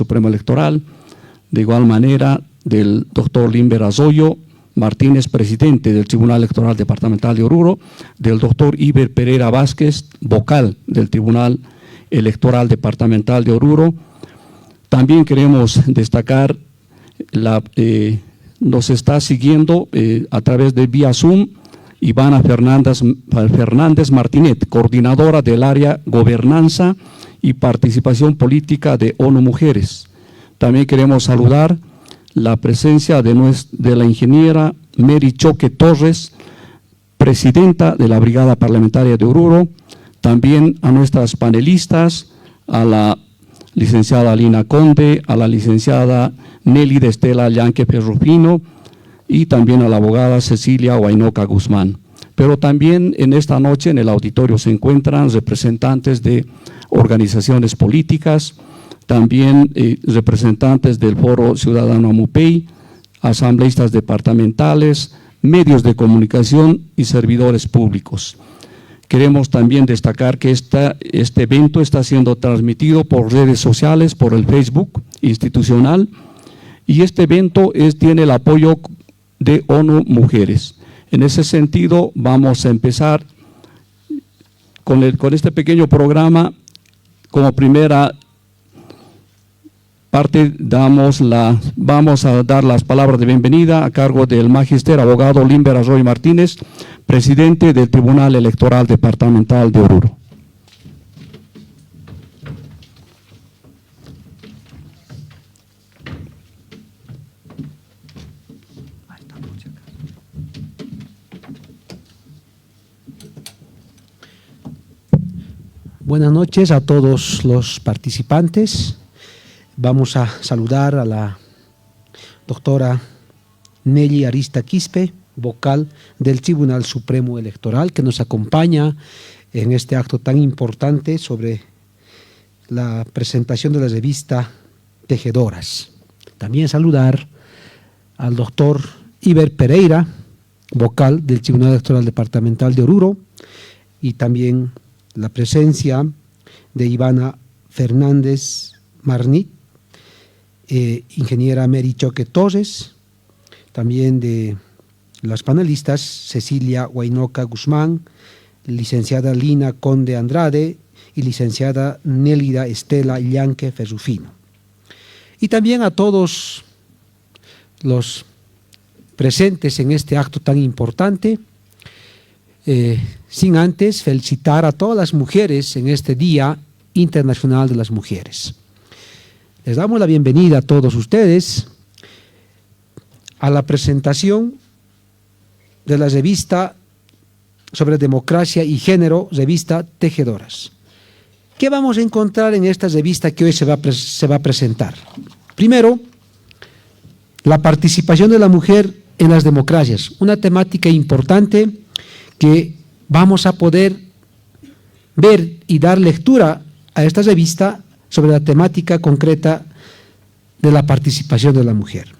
Supremo Electoral, de igual manera del doctor Limber Azoyo Martínez, presidente del Tribunal Electoral Departamental de Oruro, del doctor Iber Pereira Vázquez, vocal del Tribunal Electoral Departamental de Oruro. También queremos destacar, nos está siguiendo a través de vía Zoom Ivana Fernández Martínez, coordinadora del área Gobernanza y Participación Política de ONU Mujeres. También queremos saludar la presencia de la ingeniera Mary Choque Torres, presidenta de la Brigada Parlamentaria de Oruro, también a nuestras panelistas, a la licenciada Lina Conde, a la licenciada Nelly de Estela Llanque Ferrufino y también a la abogada Cecilia Huaynoca Guzmán. Pero también en esta noche en el auditorio se encuentran representantes de organizaciones políticas, también representantes del Foro Ciudadano Amupey, asambleístas departamentales, medios de comunicación y servidores públicos. Queremos también destacar que este evento está siendo transmitido por redes sociales, por el Facebook institucional, y este evento tiene el apoyo de ONU Mujeres. En ese sentido, vamos a empezar con este pequeño programa. Como primera parte vamos a dar las palabras de bienvenida a cargo del magíster abogado Limber Azoyo Martínez, presidente del Tribunal Electoral Departamental de Oruro. Buenas noches a todos los participantes. Vamos a saludar a la doctora Nelly Arista Quispe, vocal del Tribunal Supremo Electoral, que nos acompaña en este acto tan importante sobre la presentación de la revista Tejedoras. También saludar al doctor Iber Pereira, vocal del Tribunal Electoral Departamental de Oruro, y también la presencia de Ivana Fernández Martínez, ingeniera Mary Choque Torres, también de las panelistas Cecilia Huaynoca Guzmán, licenciada Lina Conde Andrade y licenciada Nélida Estela Llanque Ferrufino. Y también a todos los presentes en este acto tan importante, sin antes felicitar a todas las mujeres en este Día Internacional de las Mujeres. Les damos la bienvenida a todos ustedes a la presentación de la revista sobre democracia y género, revista Tejedoras. ¿Qué vamos a encontrar en esta revista que hoy se va a presentar? Primero, la participación de la mujer en las democracias, una temática importante que vamos a poder ver y dar lectura a esta revista sobre la temática concreta de la participación de la mujer.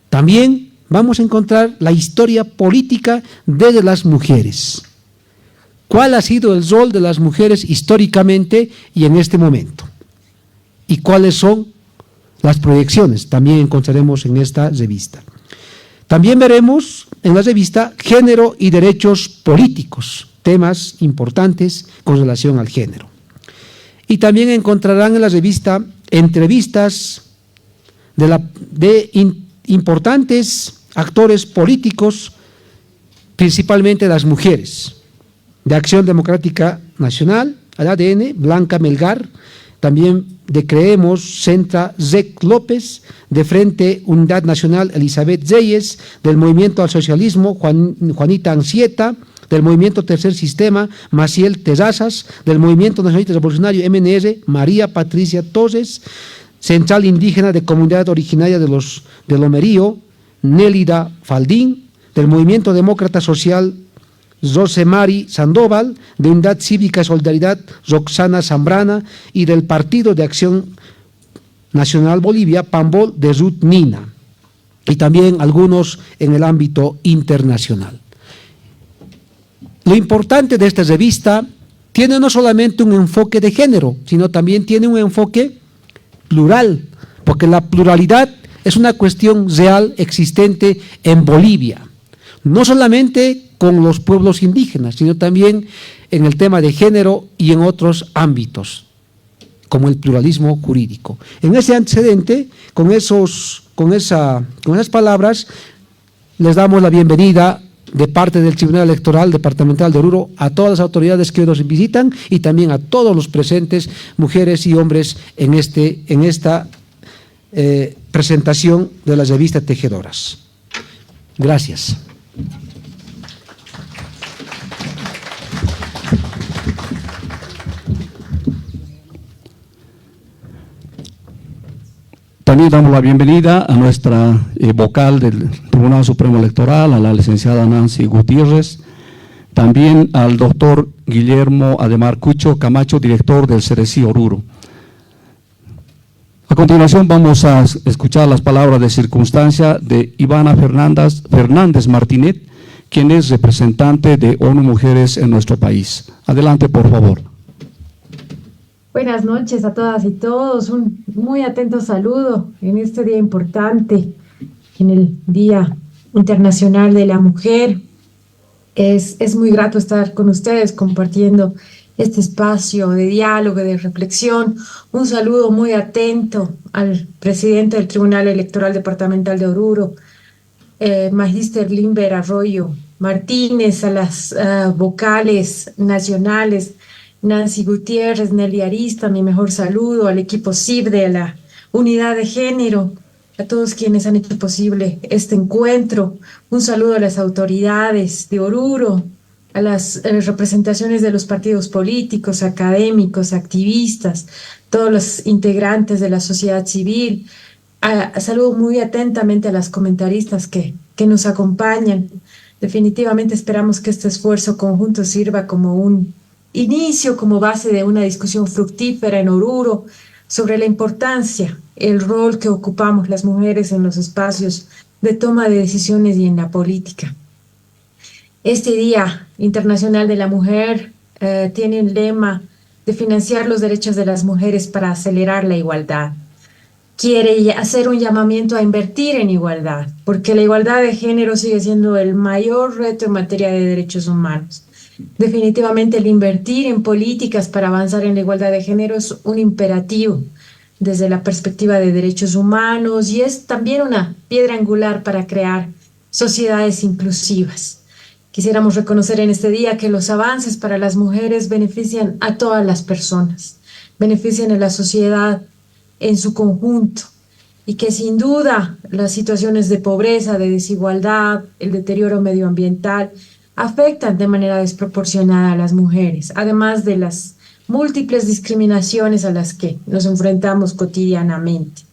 También vamos a encontrar la historia política de las mujeres. ¿Cuál ha sido el rol de las mujeres históricamente y en este momento? ¿Y cuáles son las proyecciones? También encontraremos en esta revista. También veremos en la revista Género y Derechos Políticos, temas importantes con relación al género. Y también encontrarán en la revista entrevistas de importantes actores políticos, principalmente las mujeres, de Acción Democrática Nacional, al ADN, Blanca Melgar, también de Creemos, Centra Zec López, de Frente Unidad Nacional, Elizabeth Reyes, del Movimiento al Socialismo, Juanita Ansieta, del Movimiento Tercer Sistema, Maciel Terrazas, del Movimiento Nacionalista Revolucionario, MNR, María Patricia Torres, Central Indígena de Comunidad Originaria de Lomerío, Nélida Faldín, del Movimiento Demócrata Social, Rosemary Sandoval, de Unidad Cívica y Solidaridad, Roxana Zambrana, y del Partido de Acción Nacional Bolivia, PAMBOL, de Ruth Nina, y también algunos en el ámbito internacional. Lo importante de esta revista tiene no solamente un enfoque de género, sino también tiene un enfoque plural, porque la pluralidad es una cuestión real existente en Bolivia, no solamente con los pueblos indígenas, sino también en el tema de género y en otros ámbitos, como el pluralismo jurídico. En ese antecedente, con esas palabras, les damos la bienvenida de parte del Tribunal Electoral Departamental de Oruro a todas las autoridades que hoy nos visitan y también a todos los presentes, mujeres y hombres, en esta presentación de la revista Tejedoras. Gracias. También damos la bienvenida a nuestra vocal del Tribunal Supremo Electoral, a la licenciada Nancy Gutiérrez, también al doctor Guillermo Ademar Cucho Camacho, director del CERECI Oruro. A continuación vamos a escuchar las palabras de circunstancia de Ivana Fernández Martinet, quien es representante de ONU Mujeres en nuestro país. Adelante, por favor. Buenas noches a todas y todos, un muy atento saludo en este día importante, en el Día Internacional de la Mujer. Es muy grato estar con ustedes compartiendo este espacio de diálogo, de reflexión. Un saludo muy atento al presidente del Tribunal Electoral Departamental de Oruro, Magíster Limber Arroyo Martínez, a las vocales nacionales, Nancy Gutiérrez, Nelly Arista, mi mejor saludo, al equipo CIBDE, a la unidad de género, a todos quienes han hecho posible este encuentro. Un saludo a las autoridades de Oruro, a las representaciones de los partidos políticos, académicos, activistas, todos los integrantes de la sociedad civil. Saludo muy atentamente a las comentaristas que nos acompañan. Definitivamente esperamos que este esfuerzo conjunto sirva como un inicio, como base de una discusión fructífera en Oruro sobre la importancia, el rol que ocupamos las mujeres en los espacios de toma de decisiones y en la política. Este Día Internacional de la Mujer tiene el lema de financiar los derechos de las mujeres para acelerar la igualdad. Quiere hacer un llamamiento a invertir en igualdad, porque la igualdad de género sigue siendo el mayor reto en materia de derechos humanos. Definitivamente el invertir en políticas para avanzar en la igualdad de género es un imperativo desde la perspectiva de derechos humanos y es también una piedra angular para crear sociedades inclusivas. Quisiéramos reconocer en este día que los avances para las mujeres benefician a todas las personas, benefician a la sociedad en su conjunto y que sin duda las situaciones de pobreza, de desigualdad, el deterioro medioambiental afectan de manera desproporcionada a las mujeres, además de las múltiples discriminaciones a las que nos enfrentamos cotidianamente.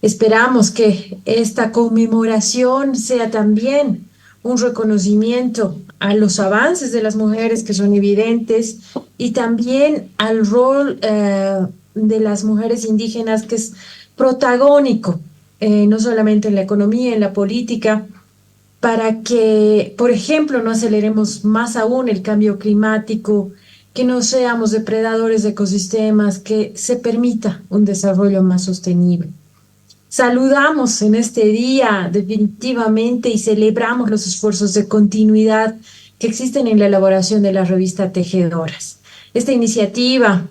Esperamos que esta conmemoración sea también un reconocimiento a los avances de las mujeres que son evidentes y también al rol de las mujeres indígenas que es protagónico, no solamente en la economía, en la política, para que, por ejemplo, no aceleremos más aún el cambio climático, que no seamos depredadores de ecosistemas, que se permita un desarrollo más sostenible. Saludamos en este día definitivamente y celebramos los esfuerzos de continuidad que existen en la elaboración de la revista Tejedoras. Esta iniciativa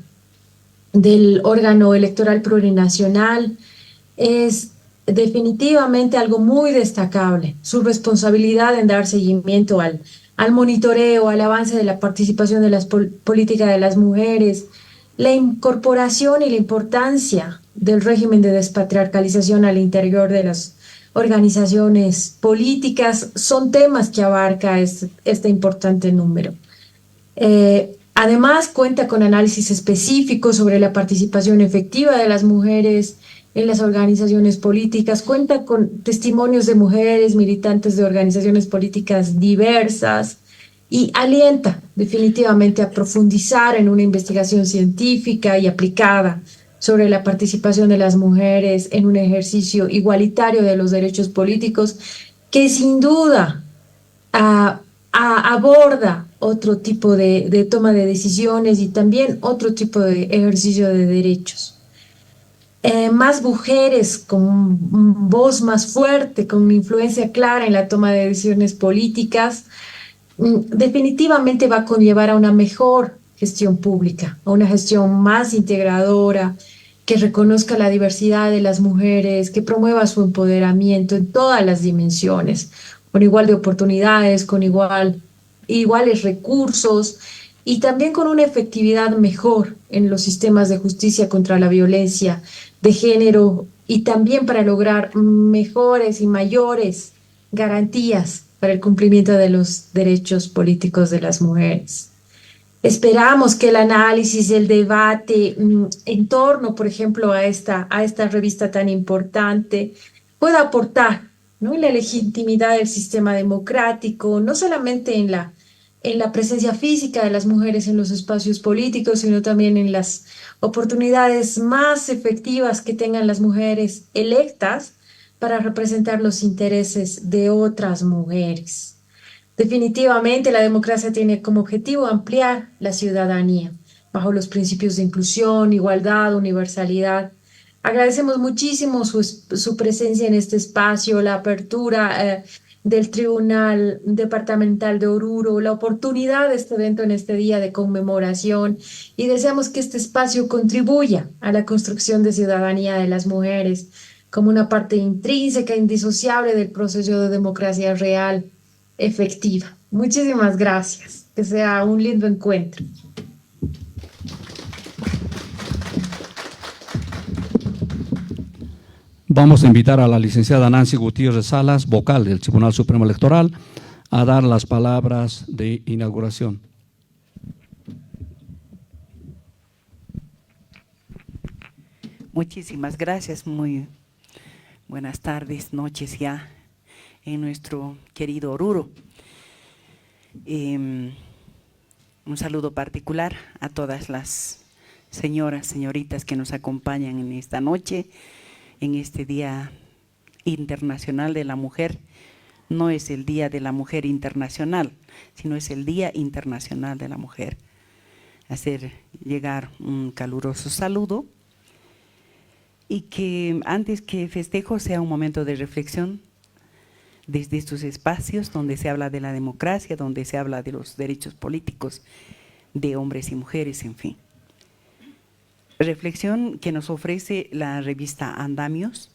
del órgano electoral plurinacional es definitivamente algo muy destacable. Su responsabilidad en dar seguimiento al monitoreo, al avance de la participación de las políticas de las mujeres, la incorporación y la importancia del régimen de despatriarcalización al interior de las organizaciones políticas son temas que abarca este importante número. Además, cuenta con análisis específicos sobre la participación efectiva de las mujeres en las organizaciones políticas, cuenta con testimonios de mujeres militantes de organizaciones políticas diversas y alienta definitivamente a profundizar en una investigación científica y aplicada sobre la participación de las mujeres en un ejercicio igualitario de los derechos políticos que sin duda aborda otro tipo de toma de decisiones y también otro tipo de ejercicio de derechos. más mujeres con voz más fuerte, con influencia clara en la toma de decisiones políticas, definitivamente va a conllevar a una mejor gestión pública, a una gestión más integradora, que reconozca la diversidad de las mujeres, que promueva su empoderamiento en todas las dimensiones, con igual de oportunidades, con iguales recursos y también con una efectividad mejor en los sistemas de justicia contra la violencia de género y también para lograr mejores y mayores garantías para el cumplimiento de los derechos políticos de las mujeres. Esperamos que el análisis, el debate en torno, por ejemplo, a esta revista tan importante pueda aportar, ¿no?, en la legitimidad del sistema democrático, no solamente en la presencia física de las mujeres en los espacios políticos, sino también en las oportunidades más efectivas que tengan las mujeres electas para representar los intereses de otras mujeres. Definitivamente, la democracia tiene como objetivo ampliar la ciudadanía bajo los principios de inclusión, igualdad, universalidad. Agradecemos muchísimo su presencia en este espacio, la apertura del Tribunal Departamental de Oruro, la oportunidad de este evento en este día de conmemoración y deseamos que este espacio contribuya a la construcción de ciudadanía de las mujeres como una parte intrínseca, indisociable del proceso de democracia real efectiva. Muchísimas gracias. Que sea un lindo encuentro. Vamos a invitar a la licenciada Nancy Gutiérrez Salas, vocal del Tribunal Supremo Electoral, a dar las palabras de inauguración. Muchísimas gracias. Muy buenas tardes, noches ya en nuestro querido Oruro. Un saludo particular a todas las señoras, señoritas que nos acompañan en esta noche, en este Día Internacional de la Mujer. No es el Día de la Mujer Internacional, sino es el Día Internacional de la Mujer. Hacer llegar un caluroso saludo y que antes que festejo sea un momento de reflexión desde estos espacios donde se habla de la democracia, donde se habla de los derechos políticos de hombres y mujeres, en fin. Reflexión que nos ofrece la revista Andamios,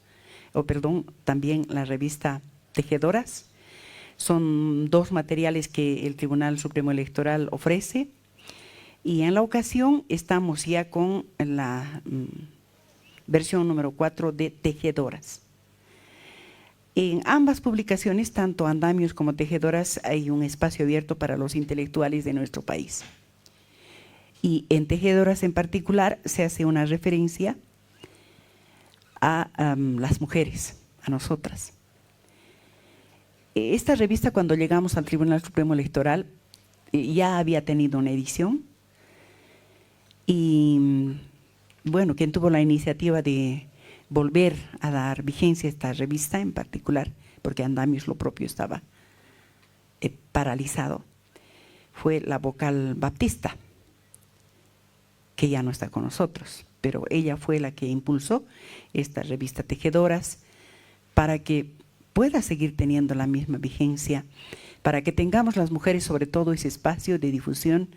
también la revista Tejedoras. Son dos materiales que el Tribunal Supremo Electoral ofrece y en la ocasión estamos ya con la versión número 4 de Tejedoras. En ambas publicaciones, tanto Andamios como Tejedoras, hay un espacio abierto para los intelectuales de nuestro país. Y en Tejedoras en particular se hace una referencia a las mujeres, a nosotras. Esta revista, cuando llegamos al Tribunal Supremo Electoral, ya había tenido una edición y, bueno, quien tuvo la iniciativa de volver a dar vigencia a esta revista en particular, porque Andamios lo propio estaba paralizado, fue la vocal Baptista, que ya no está con nosotros, pero ella fue la que impulsó esta revista Tejedoras para que pueda seguir teniendo la misma vigencia, para que tengamos las mujeres sobre todo ese espacio de difusión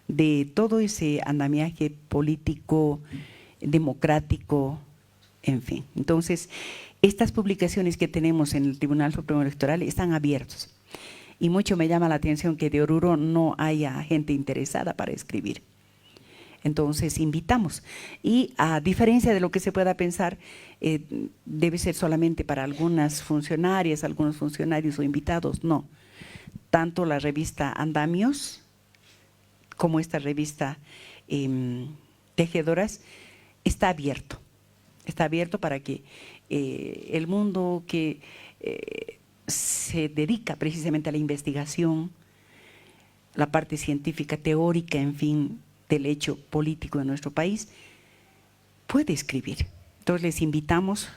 de todo ese andamiaje político, democrático, en fin. Entonces, estas publicaciones que tenemos en el Tribunal Supremo Electoral están abiertos y mucho me llama la atención que de Oruro no haya gente interesada para escribir. Entonces, invitamos. Y a diferencia de lo que se pueda pensar, debe ser solamente para algunas funcionarias, algunos funcionarios o invitados, no. Tanto la revista Andamios como esta revista Tejedoras está abierto. Está abierto para que el mundo que se dedica precisamente a la investigación, la parte científica, teórica, en fin, del hecho político de nuestro país, puede escribir. Entonces les invitamos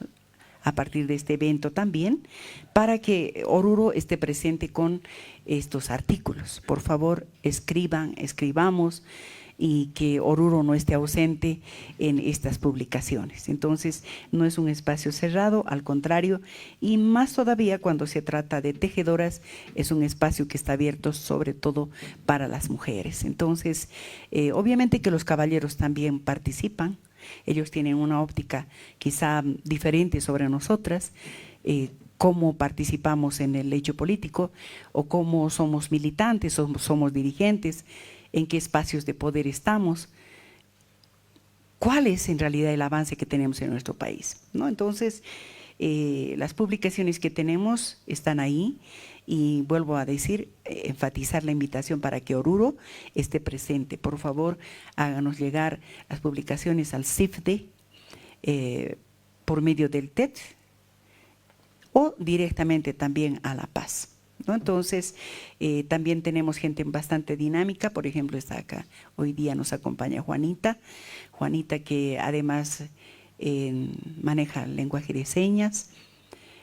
a partir de este evento también, para que Oruro esté presente con estos artículos. Por favor, escribamos, y que Oruro no esté ausente en estas publicaciones. Entonces, no es un espacio cerrado, al contrario, y más todavía cuando se trata de tejedoras, es un espacio que está abierto sobre todo para las mujeres. Entonces, obviamente que los caballeros también participan, ellos tienen una óptica quizá diferente sobre nosotras, cómo participamos en el hecho político o cómo somos militantes, somos dirigentes, en qué espacios de poder estamos, cuál es en realidad el avance que tenemos en nuestro país, ¿no? Entonces, las publicaciones que tenemos están ahí y vuelvo a decir, enfatizar la invitación para que Oruro esté presente. Por favor, háganos llegar las publicaciones al CIFDE por medio del TED o directamente también a La Paz, ¿no? Entonces, también tenemos gente bastante dinámica. Por ejemplo, está acá, hoy día nos acompaña Juanita que además maneja el lenguaje de señas,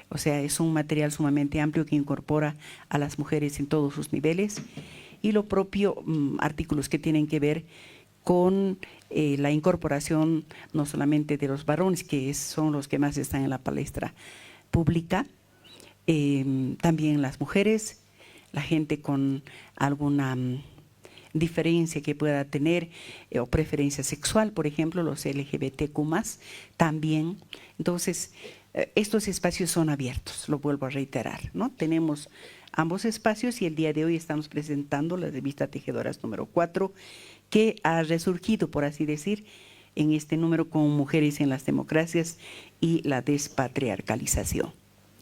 o sea, es un material sumamente amplio que incorpora a las mujeres en todos sus niveles, y lo propio, artículos que tienen que ver con la incorporación no solamente de los varones, que son los que más están en la palestra pública, también las mujeres, la gente con alguna diferencia que pueda tener o preferencia sexual, por ejemplo, los LGBTQ+, también. Entonces, estos espacios son abiertos, lo vuelvo a reiterar, ¿no? Tenemos ambos espacios y el día de hoy estamos presentando la revista Tejedoras número 4, que ha resurgido, por así decir, en este número con Mujeres en las Democracias y la Despatriarcalización.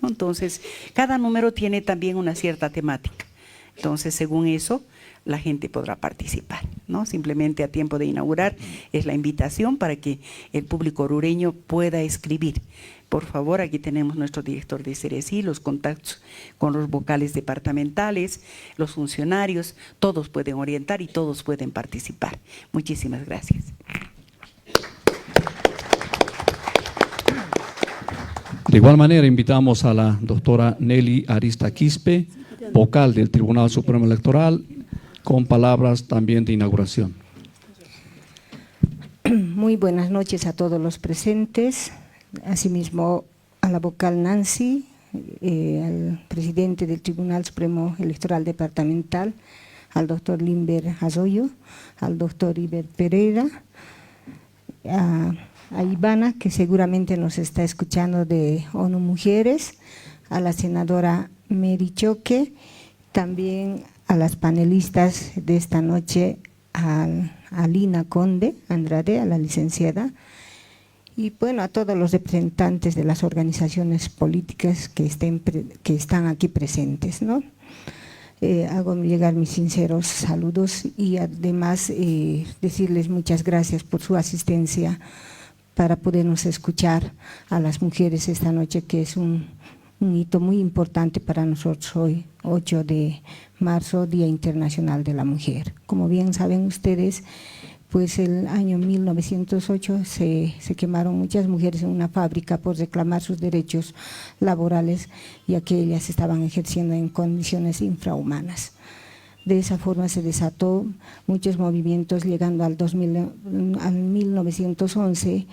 Entonces, cada número tiene también una cierta temática. Entonces, según eso, la gente podrá participar, ¿no? Simplemente a tiempo de inaugurar es la invitación para que el público orureño pueda escribir. Por favor, aquí tenemos nuestro director de Ceresí, los contactos con los vocales departamentales, los funcionarios, todos pueden orientar y todos pueden participar. Muchísimas gracias. De igual manera, invitamos a la doctora Nelly Arista Quispe, vocal del Tribunal Supremo Electoral, con palabras también de inauguración. Muy buenas noches a todos los presentes, asimismo a la vocal Nancy, al presidente del Tribunal Supremo Electoral Departamental, al doctor Limber Azoyo, al doctor Iber Pereira, a Ivana, que seguramente nos está escuchando de ONU Mujeres, a la senadora Mary Choque, también a las panelistas de esta noche, a Lina Conde Andrade, a la licenciada, y bueno, a todos los representantes de las organizaciones políticas que están aquí presentes, ¿no? Hago llegar mis sinceros saludos y además decirles muchas gracias por su asistencia para podernos escuchar a las mujeres esta noche, que es un hito muy importante para nosotros hoy, 8 de marzo, Día Internacional de la Mujer. Como bien saben ustedes, pues el año 1908 se quemaron muchas mujeres en una fábrica por reclamar sus derechos laborales, ya que ellas estaban ejerciendo en condiciones infrahumanas. De esa forma se desató muchos movimientos, llegando al 1911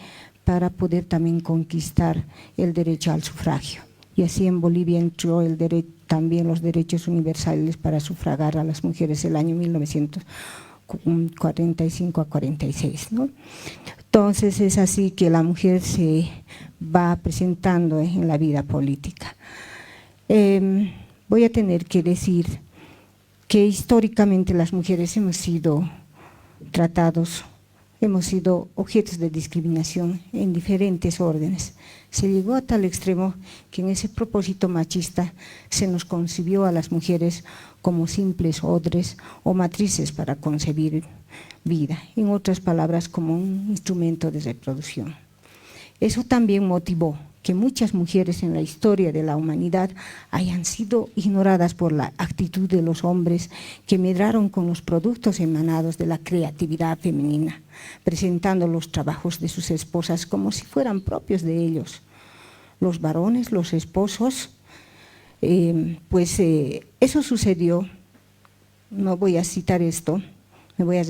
para poder también conquistar el derecho al sufragio. Y así en Bolivia entró también los derechos universales para sufragar a las mujeres el año 1945 a 46, ¿no? Entonces es así que la mujer se va presentando en la vida política. Voy a tener que decir que históricamente las mujeres hemos sido tratados, hemos sido objetos de discriminación en diferentes órdenes. Se llegó a tal extremo que en ese propósito machista se nos concibió a las mujeres como simples odres o matrices para concebir vida, en otras palabras, como un instrumento de reproducción. Eso también motivó que muchas mujeres en la historia de la humanidad hayan sido ignoradas por la actitud de los hombres que medraron con los productos emanados de la creatividad femenina, presentando los trabajos de sus esposas como si fueran propios de ellos. los varones, los esposos. Eso sucedió, no voy a citar esto, me voy a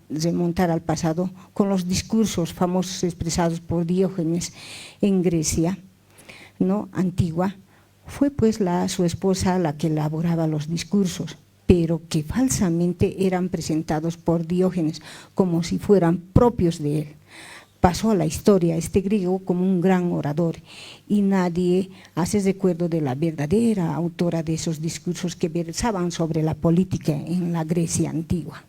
remontar al pasado, con los discursos famosos expresados por Diógenes en Grecia, ¿no?, antigua. Fue pues su esposa la que elaboraba los discursos, pero que falsamente eran presentados por Diógenes como si fueran propios de él. Pasó a la historia este griego como un gran orador y nadie hace recuerdo de la verdadera autora de esos discursos que versaban sobre la política en la Grecia antigua.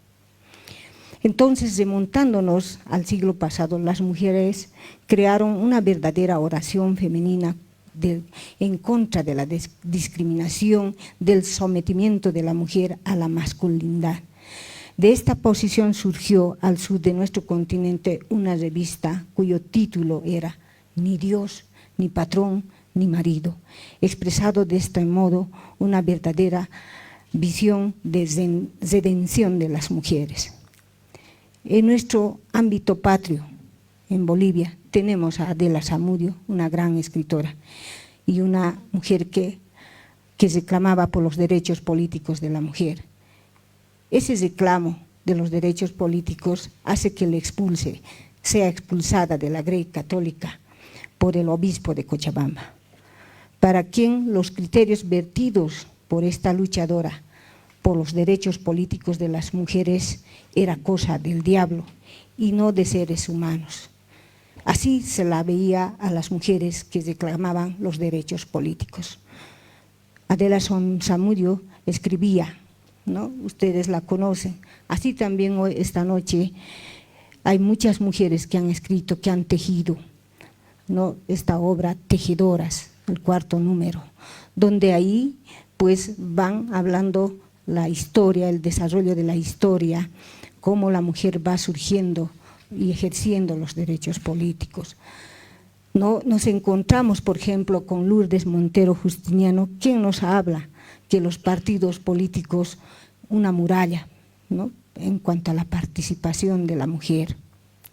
Entonces, remontándonos al siglo pasado, las mujeres crearon una verdadera oración femenina en contra de la discriminación, del sometimiento de la mujer a la masculinidad. De esta posición surgió al sur de nuestro continente una revista cuyo título era Ni Dios, ni patrón, ni marido, expresado de este modo una verdadera visión de redención de las mujeres. En nuestro ámbito patrio, en Bolivia, tenemos a Adela Zamudio, una gran escritora y una mujer que reclamaba por los derechos políticos de la mujer. Ese reclamo de los derechos políticos hace que sea expulsada de la Grey Católica por el obispo de Cochabamba, para quien los criterios vertidos por esta luchadora por los derechos políticos de las mujeres era cosa del diablo y no de seres humanos. Así se la veía a las mujeres que reclamaban los derechos políticos. Adela Zamudio escribía, ¿no?, ustedes la conocen. Así también hoy, esta noche, hay muchas mujeres que han escrito, que han tejido, ¿no?, esta obra Tejedoras, el 4º número, donde ahí pues van hablando la historia, el desarrollo de la historia, cómo la mujer va surgiendo y ejerciendo los derechos políticos. ¿No? Nos encontramos, por ejemplo, con Lourdes Montero Justiniano, quien nos habla que los partidos políticos, una muralla, ¿no?, en cuanto a la participación de la mujer.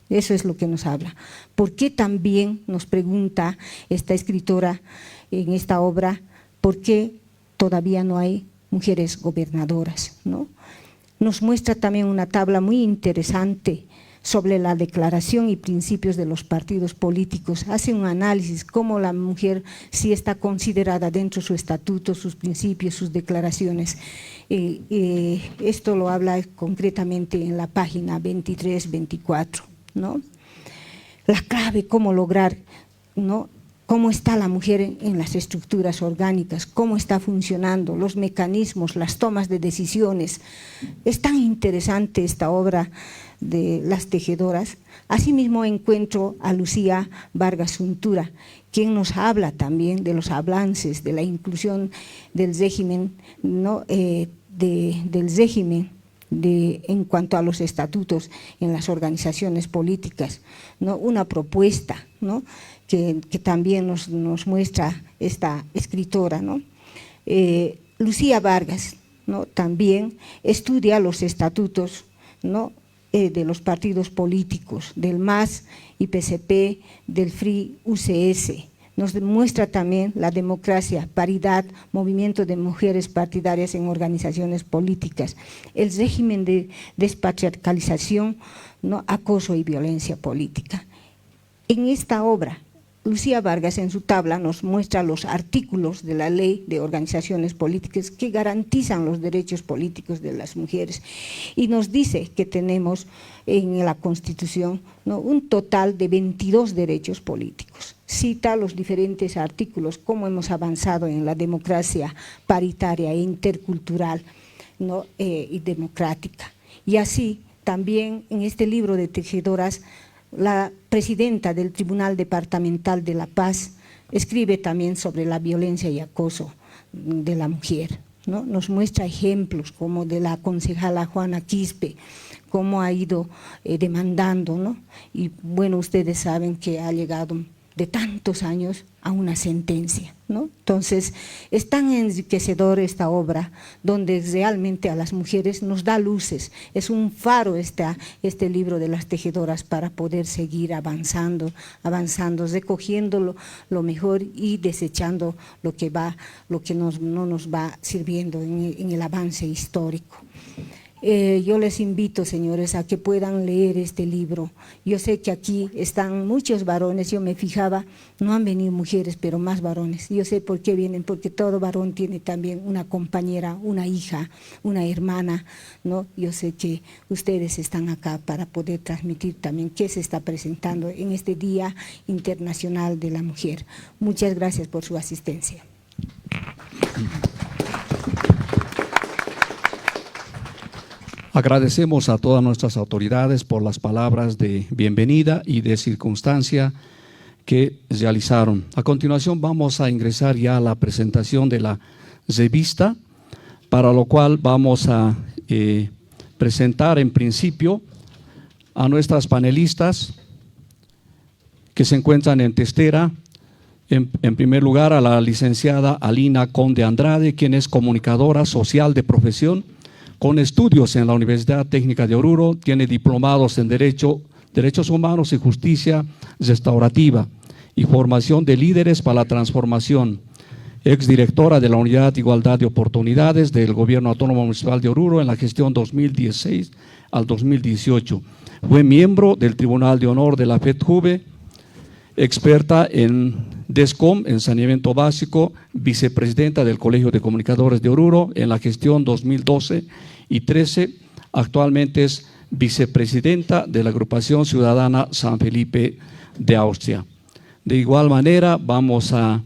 Eso es lo que nos habla. ¿Por qué también, nos pregunta esta escritora en esta obra, por qué todavía no hay mujeres gobernadoras, ¿no? Nos muestra también una tabla muy interesante sobre la declaración y principios de los partidos políticos. Hace un análisis cómo la mujer sí está considerada dentro de su estatuto, sus principios, sus declaraciones. Esto lo habla concretamente en la página 23-24, ¿no? La clave, cómo lograr, ¿no?, cómo está la mujer en las estructuras orgánicas, cómo está funcionando, los mecanismos, las tomas de decisiones. Es tan interesante esta obra de las tejedoras. Asimismo encuentro a Lucía Vargas Untura, quien nos habla también de los avances, de la inclusión del régimen, ¿no?, del régimen en cuanto a los estatutos en las organizaciones políticas, ¿no?, una propuesta, ¿no?, que también nos muestra esta escritora, ¿no? Lucía Vargas, ¿no?, también estudia los estatutos, ¿no?, de los partidos políticos, del MAS y PCP, del FRI UCS. Nos muestra también la democracia, paridad, movimiento de mujeres partidarias en organizaciones políticas, el régimen de despatriarcalización, ¿no?, acoso y violencia política. En esta obra, Lucía Vargas en su tabla nos muestra los artículos de la Ley de Organizaciones Políticas que garantizan los derechos políticos de las mujeres y nos dice que tenemos en la Constitución, ¿no?, un total de 22 derechos políticos. Cita los diferentes artículos, cómo hemos avanzado en la democracia paritaria e intercultural, ¿no?, y democrática. Y así también en este libro de Tejedoras, la presidenta del Tribunal Departamental de La Paz escribe también sobre la violencia y acoso de la mujer, ¿no? Nos muestra ejemplos como de la concejala Juana Quispe, cómo ha ido demandando, ¿no? Y bueno, ustedes saben que ha llegado de tantos años a una sentencia, ¿no? Entonces, es tan enriquecedor esta obra, donde realmente a las mujeres nos da luces, es un faro este libro de las tejedoras para poder seguir avanzando, recogiendo lo mejor y desechando lo que no nos va sirviendo en el avance histórico. Yo les invito, señores, a que puedan leer este libro. Yo sé que aquí están muchos varones, yo me fijaba, no han venido mujeres, pero más varones. Yo sé por qué vienen, porque todo varón tiene también una compañera, una hija, una hermana, ¿no? Yo sé que ustedes están acá para poder transmitir también qué se está presentando en este Día Internacional de la Mujer. Muchas gracias por su asistencia. Agradecemos a todas nuestras autoridades por las palabras de bienvenida y de circunstancia que realizaron. A continuación vamos a ingresar ya a la presentación de la revista, para lo cual vamos a presentar en principio a nuestras panelistas que se encuentran en testera. En primer lugar, a la licenciada Alina Conde Andrade, quien es comunicadora social de profesión, con estudios en la Universidad Técnica de Oruro, tiene diplomados en Derechos Humanos y Justicia Restaurativa y formación de líderes para la transformación. Exdirectora de la Unidad de Igualdad de Oportunidades del Gobierno Autónomo Municipal de Oruro en la gestión 2016 al 2018. Fue miembro del Tribunal de Honor de la FEDJUVE, experta en DESCOM, en saneamiento básico, vicepresidenta del Colegio de Comunicadores de Oruro en la gestión 2012 y 13, actualmente es vicepresidenta de la Agrupación Ciudadana San Felipe de Austria. De igual manera, vamos a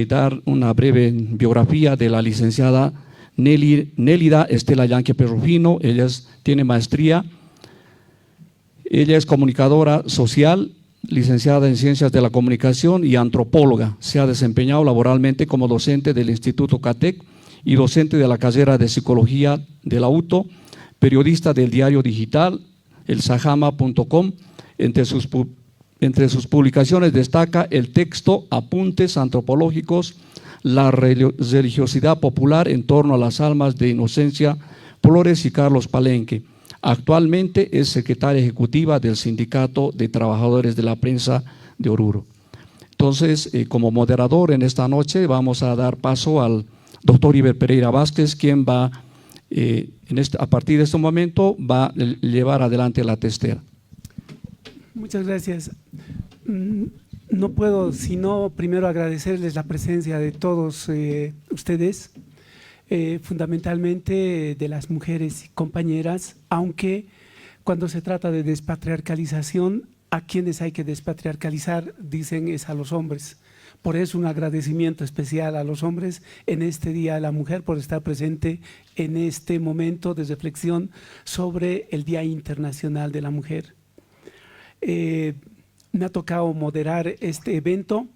dar una breve biografía de la licenciada Nélida Estela Yanque Perrufino. Ella tiene maestría, ella es comunicadora social, licenciada en Ciencias de la Comunicación y antropóloga. Se ha desempeñado laboralmente como docente del Instituto CATEC y docente de la carrera de Psicología de la UTO, periodista del diario digital, elsahama.com. Entre sus publicaciones destaca el texto Apuntes antropológicos, la religiosidad popular en torno a las almas de Inocencia Flores y Carlos Palenque. Actualmente es secretaria ejecutiva del Sindicato de Trabajadores de la Prensa de Oruro. Entonces, como moderador en esta noche vamos a dar paso al doctor Iber Pereira Vázquez, quien va, a partir de este momento, va a llevar adelante la testera. Muchas gracias. No puedo sino primero agradecerles la presencia de todos ustedes, fundamentalmente de las mujeres y compañeras, aunque cuando se trata de despatriarcalización, a quienes hay que despatriarcalizar, dicen, es a los hombres. Por eso un agradecimiento especial a los hombres en este Día de la Mujer por estar presente en este momento de reflexión sobre el Día Internacional de la Mujer. Me ha tocado moderar este evento.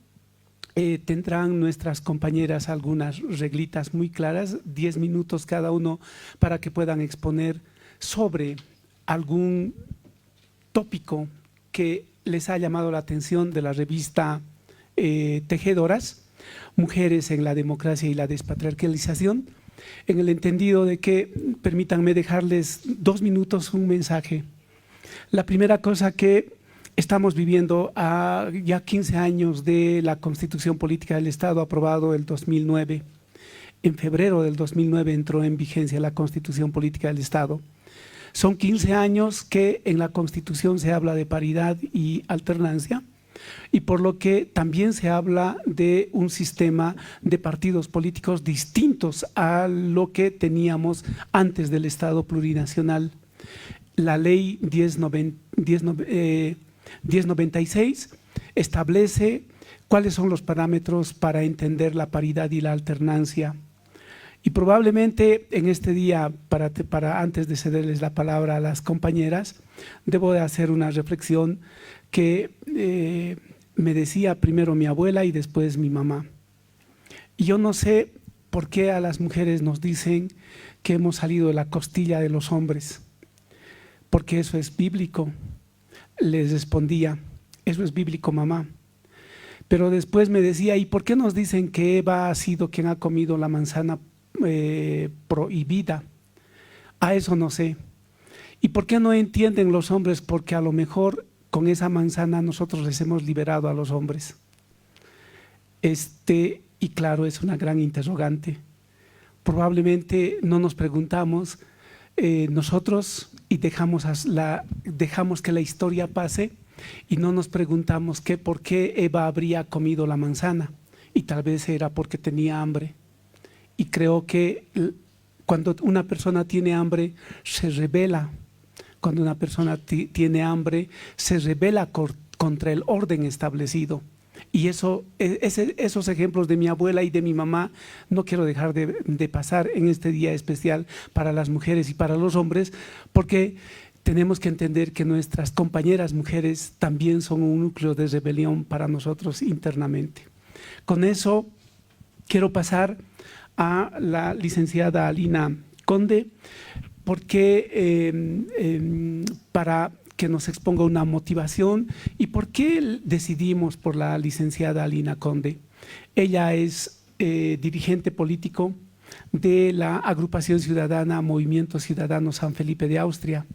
Tendrán nuestras compañeras algunas reglitas muy claras, 10 minutos cada uno para que puedan exponer sobre algún tópico que les ha llamado la atención de la revista Tejedoras, Mujeres en la Democracia y la Despatriarcalización, en el entendido de que, permítanme dejarles 2 minutos un mensaje. La primera cosa que estamos viviendo a ya 15 años de la Constitución Política del Estado aprobado el 2009. En febrero del 2009 entró en vigencia la Constitución Política del Estado. Son 15 años que en la Constitución se habla de paridad y alternancia, y por lo que también se habla de un sistema de partidos políticos distintos a lo que teníamos antes del Estado plurinacional. La ley 1096 establece cuáles son los parámetros para entender la paridad y la alternancia. Y probablemente en este día, para antes de cederles la palabra a las compañeras, debo de hacer una reflexión que me decía primero mi abuela y después mi mamá. Y yo no sé por qué a las mujeres nos dicen que hemos salido de la costilla de los hombres, porque eso es bíblico. Les respondía, eso es bíblico, mamá. Pero después me decía, ¿y por qué nos dicen que Eva ha sido quien ha comido la manzana prohibida? A eso no sé. ¿Y por qué no entienden los hombres? Porque a lo mejor con esa manzana nosotros les hemos liberado a los hombres. Y claro, es una gran interrogante. Probablemente no nos preguntamos nosotros y dejamos que la historia pase y no nos preguntamos por qué Eva habría comido la manzana, y tal vez era porque tenía hambre. Y creo que cuando una persona tiene hambre se rebela. Cuando una persona tiene hambre se rebela contra el orden establecido. Y esos ejemplos de mi abuela y de mi mamá no quiero dejar de pasar en este día especial para las mujeres y para los hombres, porque tenemos que entender que nuestras compañeras mujeres también son un núcleo de rebelión para nosotros internamente. Con eso quiero pasar a la licenciada Alina Conde, porque para que nos exponga una motivación y por qué decidimos por la licenciada Alina Conde. Ella es dirigente político de la agrupación ciudadana Movimiento Ciudadano San Felipe de Austria,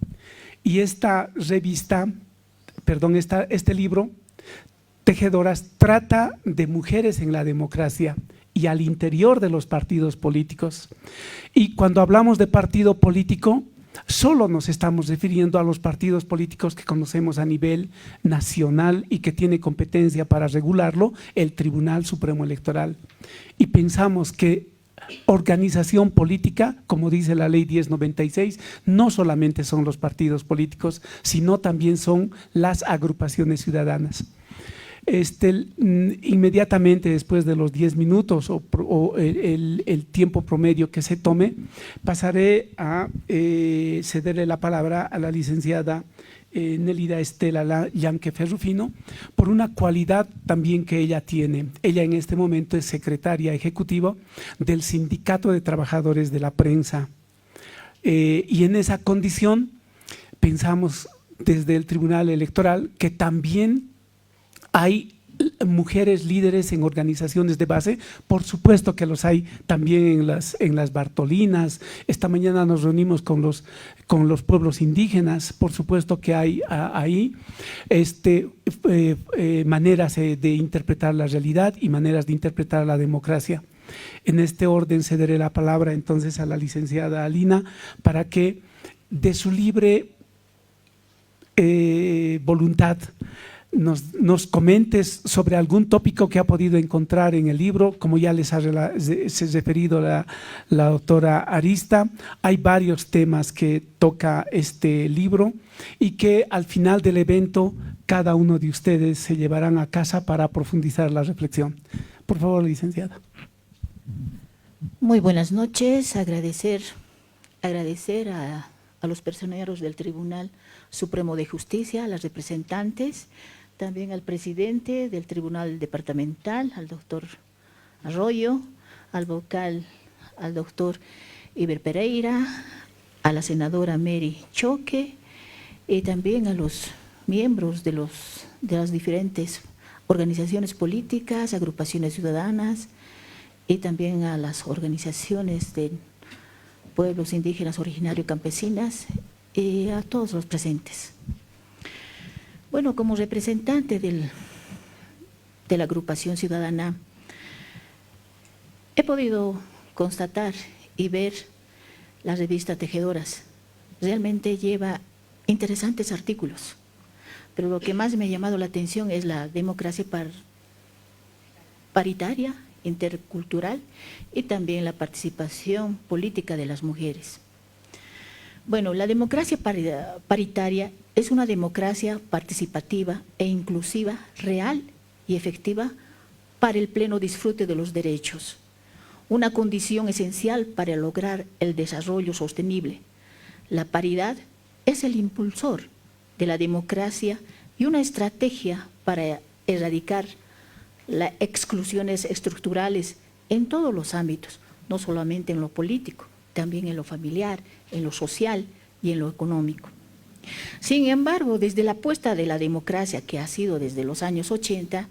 y este libro, Tejedoras, trata de mujeres en la democracia y al interior de los partidos políticos. Y cuando hablamos de partido político, solo nos estamos refiriendo a los partidos políticos que conocemos a nivel nacional y que tiene competencia para regularlo el Tribunal Supremo Electoral. Y pensamos que organización política, como dice la Ley 1096, no solamente son los partidos políticos, sino también son las agrupaciones ciudadanas. Inmediatamente después de los 10 minutos o el tiempo promedio que se tome, pasaré a cederle la palabra a la licenciada Nélida Estela Llanquefe Rufino, por una cualidad también que ella tiene. Ella en este momento es secretaria ejecutiva del Sindicato de Trabajadores de la Prensa, y en esa condición pensamos desde el Tribunal Electoral que también hay mujeres líderes en organizaciones de base. Por supuesto que los hay también en las Bartolinas. Esta mañana nos reunimos con los pueblos indígenas. Por supuesto que hay ahí maneras de interpretar la realidad y maneras de interpretar la democracia. En este orden cederé la palabra entonces a la licenciada Alina para que de su libre voluntad nos comentes sobre algún tópico que ha podido encontrar en el libro. Como ya les ha referido la doctora Arista, hay varios temas que toca este libro y que al final del evento cada uno de ustedes se llevarán a casa para profundizar la reflexión. Por favor, licenciada. Muy buenas noches. Agradecer a los personeros del Tribunal Supremo de Justicia, a las representantes, también al presidente del Tribunal Departamental, al doctor Arroyo, al vocal, al doctor Iber Pereira, a la senadora Mary Choque, y también a los miembros de las diferentes organizaciones políticas, agrupaciones ciudadanas, y también a las organizaciones de pueblos indígenas originarios campesinas, y a todos los presentes. Bueno, como representante de la agrupación ciudadana, he podido constatar y ver la revista Tejedoras. Realmente lleva interesantes artículos, pero lo que más me ha llamado la atención es la democracia paritaria, intercultural, y también la participación política de las mujeres. Bueno, la democracia paritaria es una democracia participativa e inclusiva, real y efectiva para el pleno disfrute de los derechos, una condición esencial para lograr el desarrollo sostenible. La paridad es el impulsor de la democracia y una estrategia para erradicar las exclusiones estructurales en todos los ámbitos, no solamente en lo político, también en lo familiar, en lo social y en lo económico. Sin embargo, desde la apuesta de la democracia, que ha sido desde los años 80,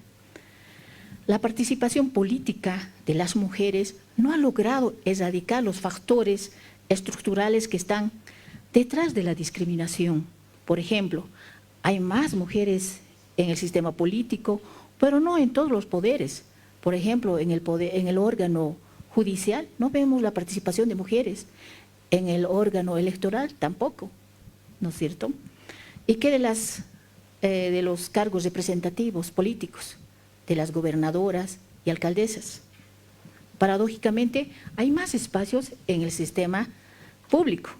la participación política de las mujeres no ha logrado erradicar los factores estructurales que están detrás de la discriminación. Por ejemplo, hay más mujeres en el sistema político, pero no en todos los poderes. Por ejemplo, en el órgano judicial no vemos la participación de mujeres, en el órgano electoral tampoco, ¿no es cierto? ¿Y qué de los cargos representativos políticos, de las gobernadoras y alcaldesas? Paradójicamente, hay más espacios en el sistema público,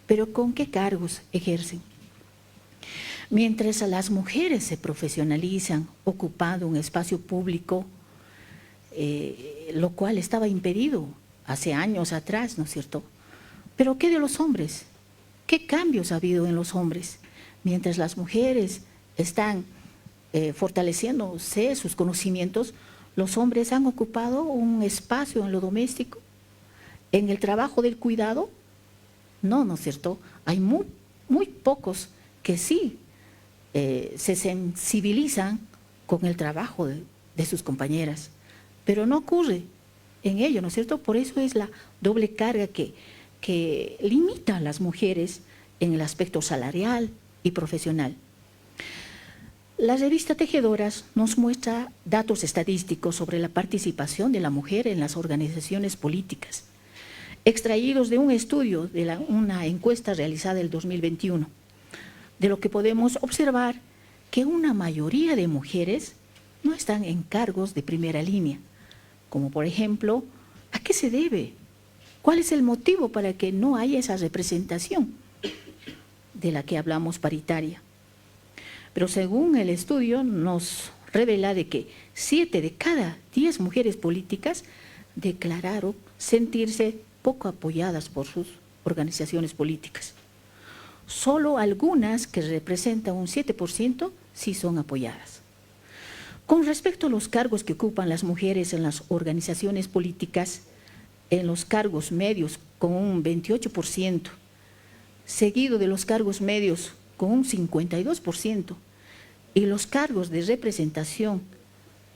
pero ¿con qué cargos ejercen? Mientras las mujeres se profesionalizan ocupando un espacio público, lo cual estaba impedido hace años atrás, ¿no es cierto? Pero ¿qué de los hombres? ¿Qué cambios ha habido en los hombres? Mientras las mujeres están fortaleciéndose sus conocimientos, los hombres han ocupado un espacio en lo doméstico, en el trabajo del cuidado. No, ¿no es cierto? Hay muy pocos que sí se sensibilizan con el trabajo de sus compañeras, pero no ocurre en ello, ¿no es cierto? Por eso es la doble carga que limita a las mujeres en el aspecto salarial y profesional. La revista Tejedoras nos muestra datos estadísticos sobre la participación de la mujer en las organizaciones políticas, extraídos de un estudio de una encuesta realizada en el 2021, de lo que podemos observar que una mayoría de mujeres no están en cargos de primera línea, como por ejemplo, ¿a qué se debe? ¿Cuál es el motivo para que no haya esa representación de la que hablamos paritaria? Pero según el estudio nos revela de que 7 de cada 10 mujeres políticas declararon sentirse poco apoyadas por sus organizaciones políticas. Solo algunas, que representan un 7%, sí son apoyadas. Con respecto a los cargos que ocupan las mujeres en las organizaciones políticas, en los cargos medios con un 28%, seguido de los cargos medios con un 52%, y los cargos de representación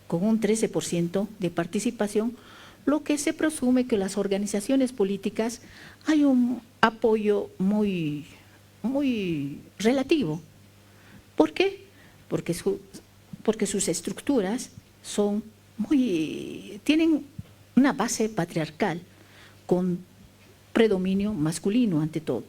con un 13% de participación, lo que se presume que las organizaciones políticas hay un apoyo muy relativo. ¿Por qué? Porque sus estructuras tienen una base patriarcal con predominio masculino ante todo.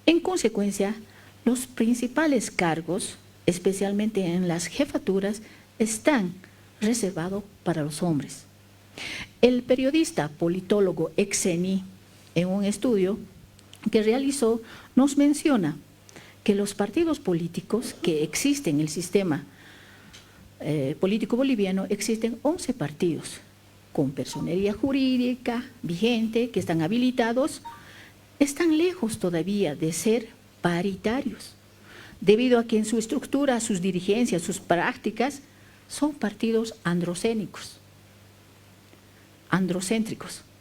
En consecuencia, los principales cargos, especialmente en las jefaturas, están reservados para los hombres. El periodista politólogo Exeni, en un estudio que realizó, nos menciona que los partidos políticos que existen en el sistema político boliviano, existen 11 partidos con personería jurídica vigente, que están habilitados, están lejos todavía de ser paritarios, debido a que en su estructura, sus dirigencias, sus prácticas, son partidos androcéntricos,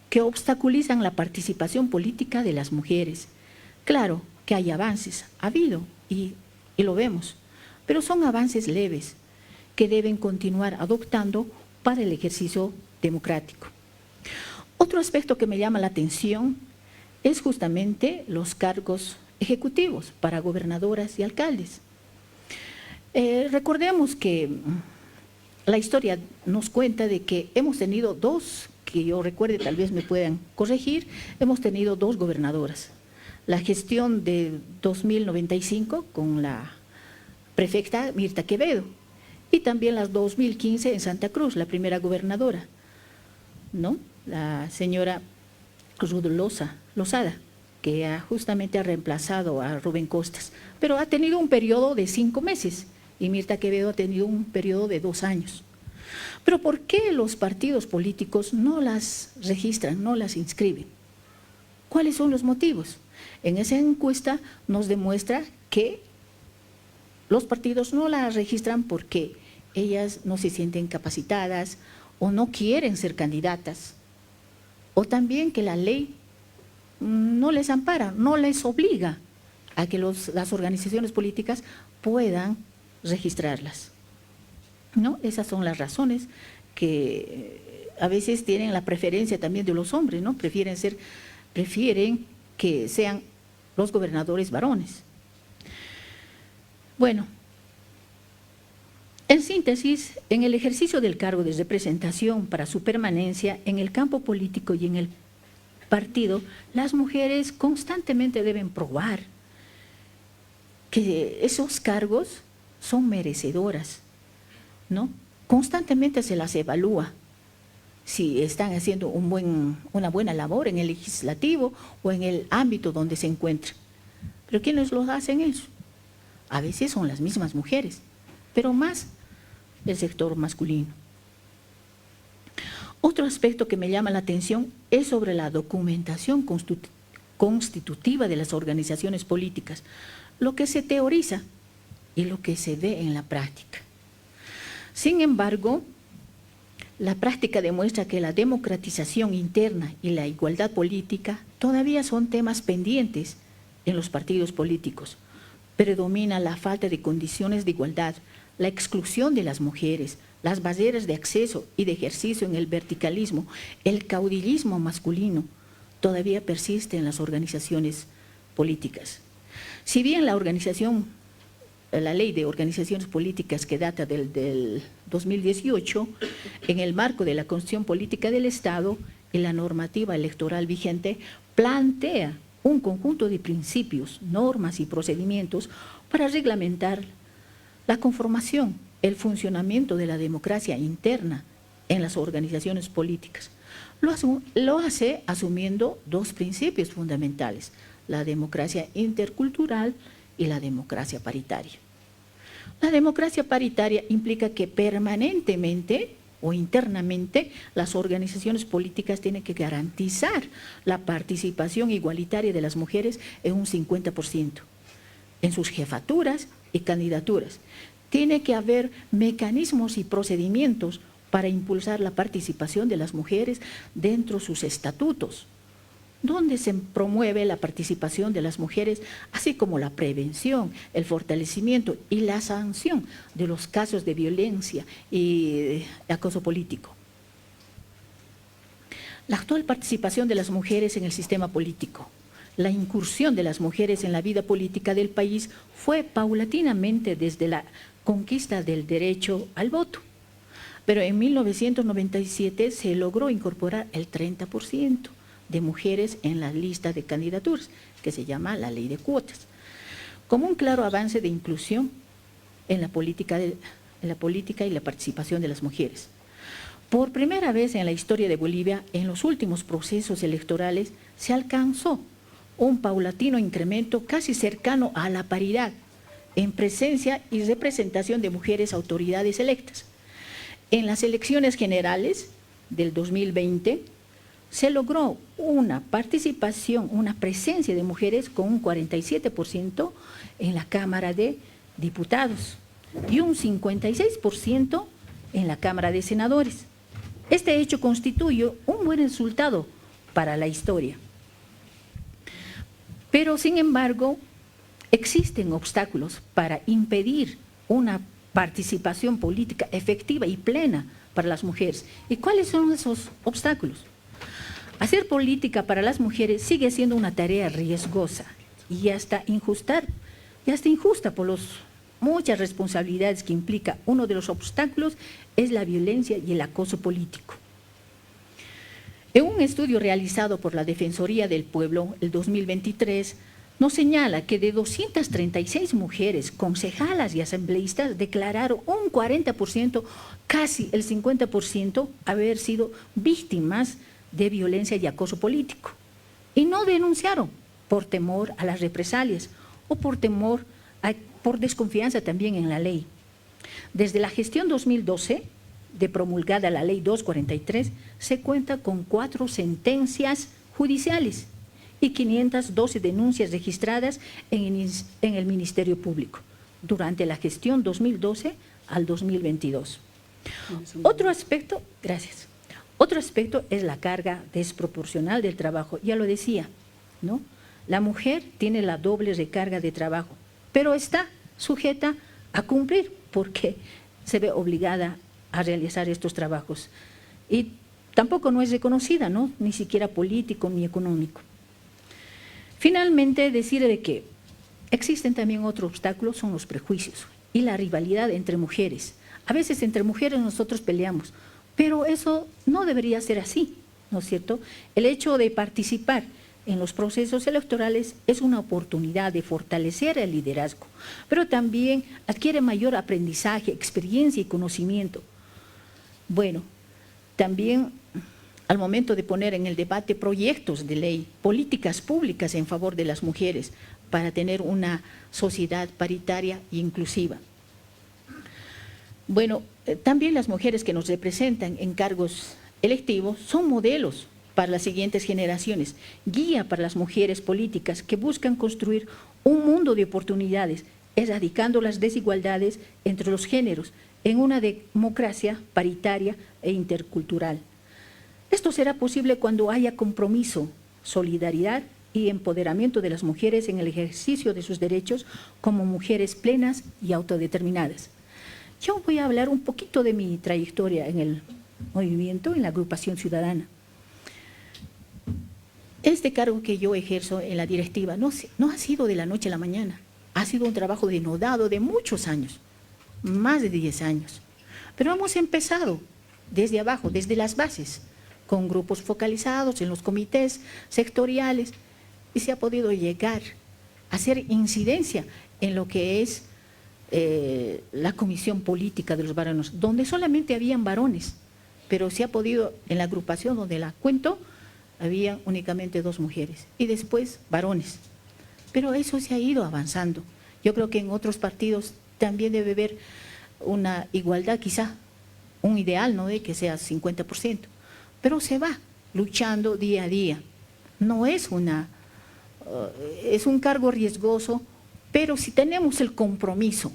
que obstaculizan la participación política de las mujeres. Claro que hay avances, ha habido y lo vemos, pero son avances leves que deben continuar adoptando para el ejercicio democrático. Otro aspecto que me llama la atención es justamente los cargos ejecutivos para gobernadoras y alcaldes. Recordemos que la historia nos cuenta de que hemos tenido dos, que yo recuerde, tal vez me puedan corregir, hemos tenido 2 gobernadoras. La gestión de 2095 con la prefecta Mirta Quevedo y también las 2015 en Santa Cruz, la primera gobernadora, ¿no? La señora Ruth Lozada, que justamente ha reemplazado a Rubén Costas, pero ha tenido un periodo de 5 meses y Mirta Quevedo ha tenido un periodo de 2 años. Pero ¿por qué los partidos políticos no las registran, no las inscriben? ¿Cuáles son los motivos? En esa encuesta nos demuestra que los partidos no las registran porque ellas no se sienten capacitadas o no quieren ser candidatas, o también que la ley no les ampara, no les obliga a que las organizaciones políticas puedan registrarlas, ¿no? Esas son las razones que a veces tienen la preferencia también de los hombres, ¿no? Prefieren que sean los gobernadores varones. Bueno, en síntesis, en el ejercicio del cargo de representación para su permanencia en el campo político y en el partido, las mujeres constantemente deben probar que esos cargos son merecedoras, ¿no? Constantemente se las evalúa si están haciendo una buena labor en el legislativo o en el ámbito donde se encuentran. ¿Pero quiénes lo hacen eso? A veces son las mismas mujeres, pero más el sector masculino. Otro aspecto que me llama la atención es sobre la documentación constitutiva de las organizaciones políticas, lo que se teoriza y lo que se ve en la práctica. Sin embargo, la práctica demuestra que la democratización interna y la igualdad política todavía son temas pendientes en los partidos políticos. Predomina la falta de condiciones de igualdad, la exclusión de las mujeres, las barreras de acceso y de ejercicio en el verticalismo, el caudillismo masculino, todavía persiste en las organizaciones políticas. Si bien la ley de organizaciones políticas que data del 2018, en el marco de la Constitución Política del Estado y la normativa electoral vigente, plantea un conjunto de principios, normas y procedimientos para reglamentar la conformación, el funcionamiento de la democracia interna en las organizaciones políticas. Lo hace asumiendo dos principios fundamentales: la democracia intercultural y la democracia paritaria. La democracia paritaria implica que permanentemente o internamente las organizaciones políticas tienen que garantizar la participación igualitaria de las mujeres en un 50% en sus jefaturas y candidaturas. Tiene que haber mecanismos y procedimientos para impulsar la participación de las mujeres dentro de sus estatutos, donde se promueve la participación de las mujeres, así como la prevención, el fortalecimiento y la sanción de los casos de violencia y de acoso político. La actual participación de las mujeres en el sistema político, la incursión de las mujeres en la vida política del país fue paulatinamente desde la conquista del derecho al voto, pero en 1997 se logró incorporar el 30% de mujeres en la lista de candidaturas, que se llama la ley de cuotas, como un claro avance de inclusión en la política y la participación de las mujeres. Por primera vez en la historia de Bolivia, en los últimos procesos electorales, se alcanzó un paulatino incremento casi cercano a la paridad en presencia y representación de mujeres autoridades electas. En las elecciones generales del 2020, se logró una participación, una presencia de mujeres con un 47% en la Cámara de Diputados y un 56% en la Cámara de Senadores. Este hecho constituye un buen resultado para la historia. Pero, sin embargo, existen obstáculos para impedir una participación política efectiva y plena para las mujeres. ¿Y cuáles son esos obstáculos? Hacer política para las mujeres sigue siendo una tarea riesgosa y hasta injusta por las muchas responsabilidades que implica. Uno de los obstáculos es la violencia y el acoso político. En un estudio realizado por la Defensoría del Pueblo, el 2023, nos señala que de 236 mujeres concejalas y asambleístas declararon un 40%, casi el 50%, haber sido víctimas de violencia y acoso político, y no denunciaron por temor a las represalias o por desconfianza también en la ley. Desde la gestión 2012, de promulgada la Ley 243, se cuenta con 4 sentencias judiciales y 512 denuncias registradas en el Ministerio Público durante la gestión 2012 al 2022. Otro aspecto es la carga desproporcional del trabajo. Ya lo decía, ¿no? La mujer tiene la doble recarga de trabajo, pero está sujeta a cumplir porque se ve obligada a realizar estos trabajos. Y tampoco no es reconocida, ¿no? Ni siquiera político ni económico. Finalmente, decir de que existen también otros obstáculos, son los prejuicios y la rivalidad entre mujeres. A veces entre mujeres nosotros peleamos, pero eso no debería ser así, ¿no es cierto? El hecho de participar en los procesos electorales es una oportunidad de fortalecer el liderazgo, pero también adquiere mayor aprendizaje, experiencia y conocimiento. Bueno, también al momento de poner en el debate proyectos de ley, políticas públicas en favor de las mujeres para tener una sociedad paritaria e inclusiva. Bueno, también las mujeres que nos representan en cargos electivos son modelos para las siguientes generaciones, guía para las mujeres políticas que buscan construir un mundo de oportunidades, erradicando las desigualdades entre los géneros en una democracia paritaria e intercultural. Esto será posible cuando haya compromiso, solidaridad y empoderamiento de las mujeres en el ejercicio de sus derechos como mujeres plenas y autodeterminadas. Yo voy a hablar un poquito de mi trayectoria en el movimiento, en la agrupación ciudadana. Este cargo que yo ejerzo en la directiva no ha sido de la noche a la mañana, ha sido un trabajo denodado de muchos años, más de 10 años. Pero hemos empezado desde abajo, desde las bases, con grupos focalizados en los comités sectoriales, y se ha podido llegar a hacer incidencia en lo que es la comisión política de los varones, donde solamente habían varones, pero se ha podido, en la agrupación donde la cuento, había únicamente 2 mujeres y después varones. Pero eso se ha ido avanzando. Yo creo que en otros partidos también debe haber una igualdad, quizá un ideal, ¿no?, de que sea 50%, pero se va luchando día a día. No es es un cargo riesgoso, pero si tenemos el compromiso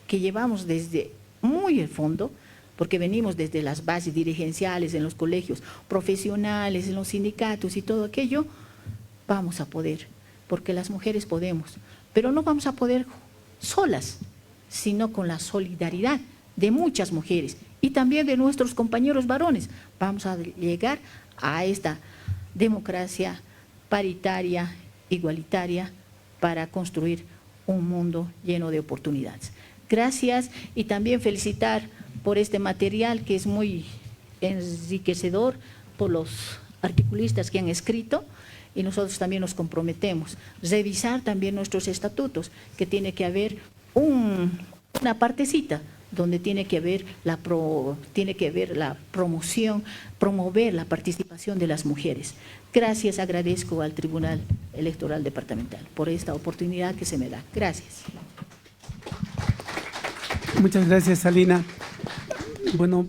que llevamos desde muy el fondo, porque venimos desde las bases dirigenciales, en los colegios profesionales, en los sindicatos y todo aquello, vamos a poder, porque las mujeres podemos, pero no vamos a poder solas, sino con la solidaridad de muchas mujeres y también de nuestros compañeros varones. Vamos a llegar a esta democracia paritaria, igualitaria, para construir un mundo lleno de oportunidades. Gracias, y también felicitar por este material que es muy enriquecedor, por los articulistas que han escrito, y nosotros también nos comprometemos a revisar también nuestros estatutos, que tiene que haber una partecita donde tiene que haber la promoción, promover la participación de las mujeres. Gracias, agradezco al Tribunal Electoral Departamental por esta oportunidad que se me da. Gracias. Muchas gracias, Salina. Bueno,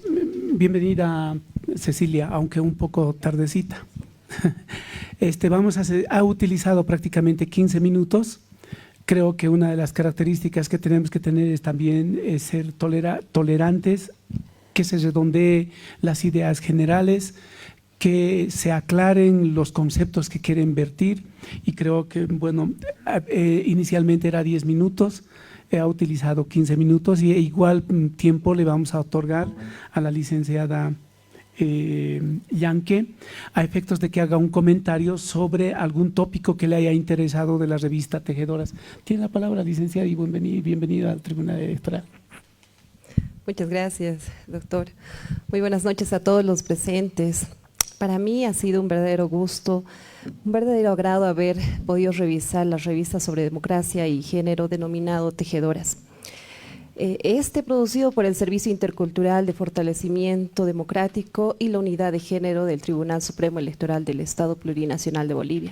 bienvenida, Cecilia, aunque un poco tardecita. Ha utilizado prácticamente 15 minutos. Creo que una de las características que tenemos que tener es también ser tolerantes, que se redondee las ideas generales, que se aclaren los conceptos que quieren vertir, y creo que, bueno, inicialmente era 10 minutos, ha utilizado 15 minutos, y igual tiempo le vamos a otorgar a la licenciada Yanke, a efectos de que haga un comentario sobre algún tópico que le haya interesado de la revista Tejedoras. Tiene la palabra, licenciada, y bienvenida al Tribunal Electoral. Muchas gracias, doctor. Muy buenas noches a todos los presentes. Para mí ha sido un verdadero gusto, un verdadero agrado haber podido revisar la revista sobre democracia y género denominado Tejedoras. Producido por el Servicio Intercultural de Fortalecimiento Democrático y la Unidad de Género del Tribunal Supremo Electoral del Estado Plurinacional de Bolivia.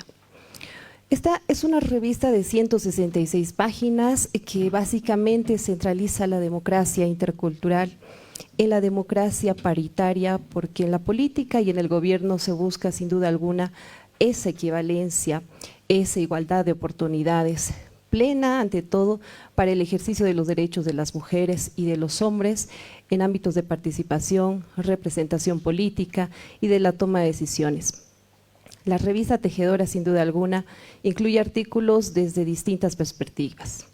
Esta es una revista de 166 páginas que básicamente centraliza la democracia intercultural en la democracia paritaria, porque en la política y en el gobierno se busca sin duda alguna esa equivalencia, esa igualdad de oportunidades, plena ante todo para el ejercicio de los derechos de las mujeres y de los hombres en ámbitos de participación, representación política y de la toma de decisiones. La revista Tejedora, sin duda alguna, incluye artículos desde distintas perspectivas.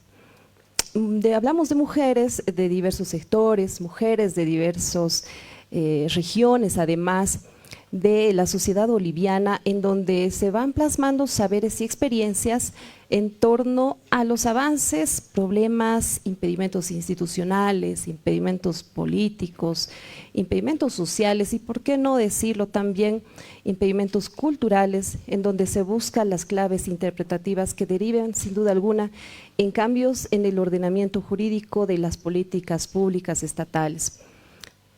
hablamos de mujeres de diversos sectores, mujeres de diversas regiones, además de la sociedad boliviana, en donde se van plasmando saberes y experiencias en torno a los avances, problemas, impedimentos institucionales, impedimentos políticos, impedimentos sociales y, por qué no decirlo también, impedimentos culturales, en donde se buscan las claves interpretativas que deriven, sin duda alguna, en cambios en el ordenamiento jurídico de las políticas públicas estatales.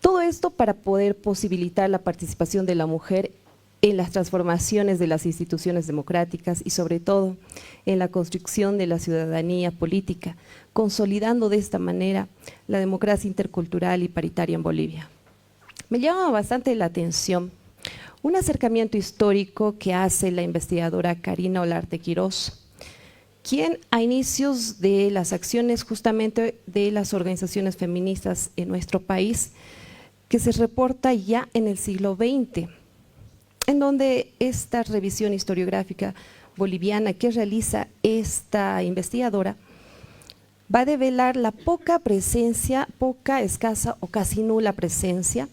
Todo esto para poder posibilitar la participación de la mujer en las transformaciones de las instituciones democráticas y sobre todo en la construcción de la ciudadanía política, consolidando de esta manera la democracia intercultural y paritaria en Bolivia. Me llama bastante la atención un acercamiento histórico que hace la investigadora Karina Olarte Quirós, quien a inicios de las acciones justamente de las organizaciones feministas en nuestro país, que se reporta ya en el siglo XX, en donde esta revisión historiográfica boliviana que realiza esta investigadora va a develar la poca presencia, poca, escasa o casi nula presencia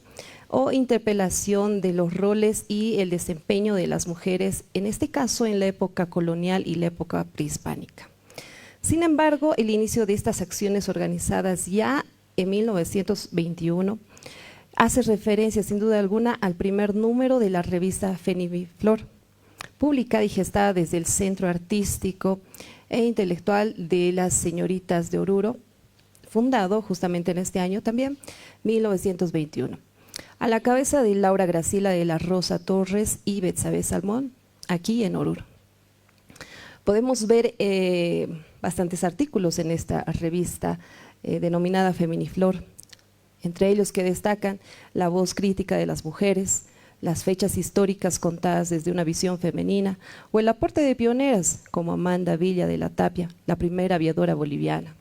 o interpelación de los roles y el desempeño de las mujeres, en este caso en la época colonial y la época prehispánica. Sin embargo, el inicio de estas acciones organizadas ya en 1921 hace referencia sin duda alguna al primer número de la revista Femiflor, publicada y gestada desde el Centro Artístico e Intelectual de las Señoritas de Oruro, fundado justamente en este año también, 1921, a la cabeza de Laura Graciela de la Rosa Torres y Betsabe Salmón, aquí en Oruro. Podemos ver bastantes artículos en esta revista denominada Feminiflor, entre ellos que destacan la voz crítica de las mujeres, las fechas históricas contadas desde una visión femenina o el aporte de pioneras como Amanda Villa de la Tapia, la primera aviadora boliviana.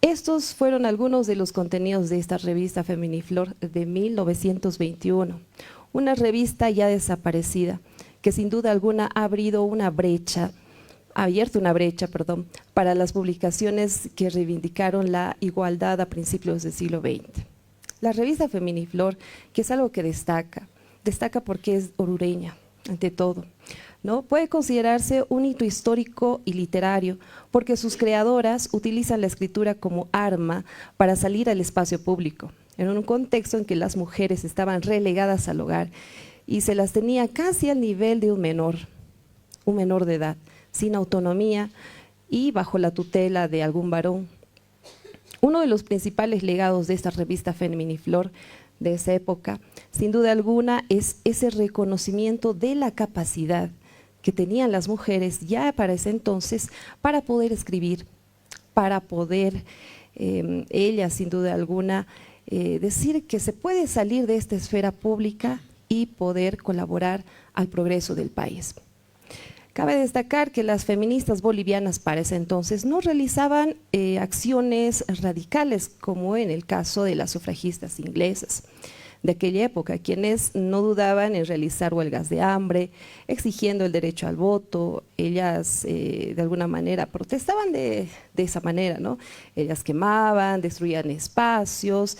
Estos fueron algunos de los contenidos de esta revista Feminiflor de 1921, una revista ya desaparecida que sin duda alguna ha abierto una brecha para las publicaciones que reivindicaron la igualdad a principios del siglo XX. La revista Feminiflor, que es algo que destaca porque es orureña, ante todo, ¿no? Puede considerarse un hito histórico y literario, porque sus creadoras utilizan la escritura como arma para salir al espacio público, en un contexto en que las mujeres estaban relegadas al hogar y se las tenía casi al nivel de un menor de edad, sin autonomía y bajo la tutela de algún varón. Uno de los principales legados de esta revista Feminiflor de esa época, sin duda alguna, es ese reconocimiento de la capacidad que tenían las mujeres ya para ese entonces para poder escribir, para poder ellas sin duda alguna decir que se puede salir de esta esfera pública y poder colaborar al progreso del país. Cabe destacar que las feministas bolivianas para ese entonces no realizaban acciones radicales como en el caso de las sufragistas inglesas de aquella época, quienes no dudaban en realizar huelgas de hambre, exigiendo el derecho al voto. Ellas de alguna manera protestaban de esa manera, ¿no? Ellas quemaban, destruían espacios,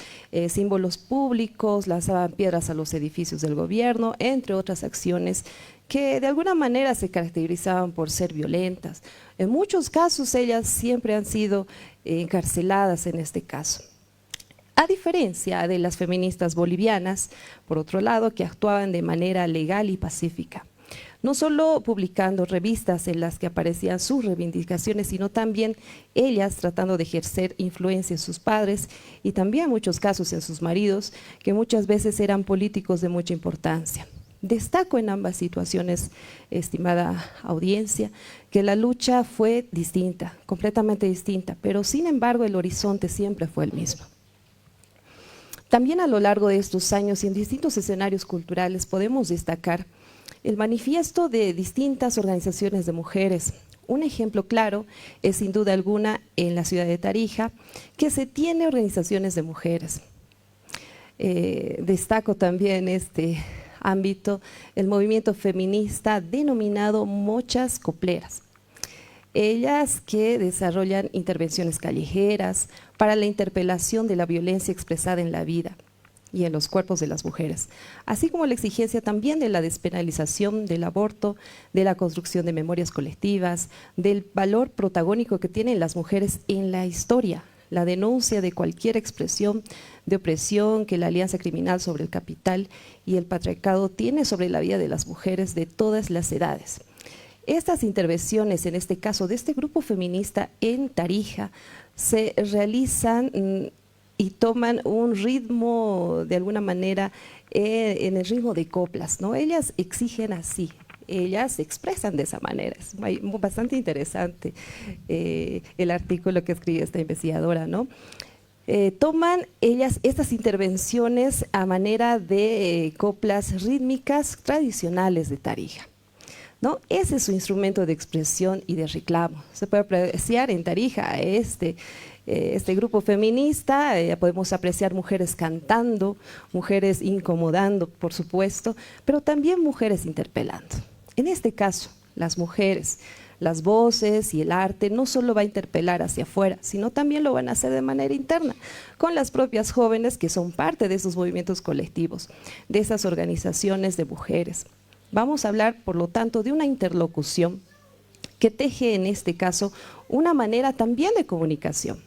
símbolos públicos, lanzaban piedras a los edificios del gobierno, entre otras acciones que de alguna manera se caracterizaban por ser violentas. En muchos casos ellas siempre han sido encarceladas en este caso. A diferencia de las feministas bolivianas, por otro lado, que actuaban de manera legal y pacífica, no solo publicando revistas en las que aparecían sus reivindicaciones, sino también ellas tratando de ejercer influencia en sus padres y también en muchos casos en sus maridos, que muchas veces eran políticos de mucha importancia. Destaco en ambas situaciones, estimada audiencia, que la lucha fue distinta, completamente distinta, pero sin embargo el horizonte siempre fue el mismo. También a lo largo de estos años y en distintos escenarios culturales podemos destacar el manifiesto de distintas organizaciones de mujeres. Un ejemplo claro es sin duda alguna en la ciudad de Tarija, que se tiene organizaciones de mujeres. Destaco también este ámbito el movimiento feminista denominado Mochas Copleras. Ellas que desarrollan intervenciones callejeras para la interpelación de la violencia expresada en la vida y en los cuerpos de las mujeres, así como la exigencia también de la despenalización del aborto, de la construcción de memorias colectivas, del valor protagónico que tienen las mujeres en la historia, la denuncia de cualquier expresión de opresión que la alianza criminal sobre el capital y el patriarcado tiene sobre la vida de las mujeres de todas las edades. Estas intervenciones, en este caso de este grupo feminista en Tarija, se realizan y toman un ritmo, de alguna manera, en el ritmo de coplas, ¿no? Ellas exigen así, ellas se expresan de esa manera. Es bastante interesante el artículo que escribe esta investigadora, ¿no? Toman ellas estas intervenciones a manera de coplas rítmicas tradicionales de Tarija, ¿no? Ese es su instrumento de expresión y de reclamo. Se puede apreciar en Tarija este grupo feminista, podemos apreciar mujeres cantando, mujeres incomodando, por supuesto, pero también mujeres interpelando. En este caso, las mujeres, las voces y el arte no solo va a interpelar hacia afuera, sino también lo van a hacer de manera interna, con las propias jóvenes que son parte de esos movimientos colectivos, de esas organizaciones de mujeres. Vamos a hablar, por lo tanto, de una interlocución que teje en este caso una manera también de comunicación.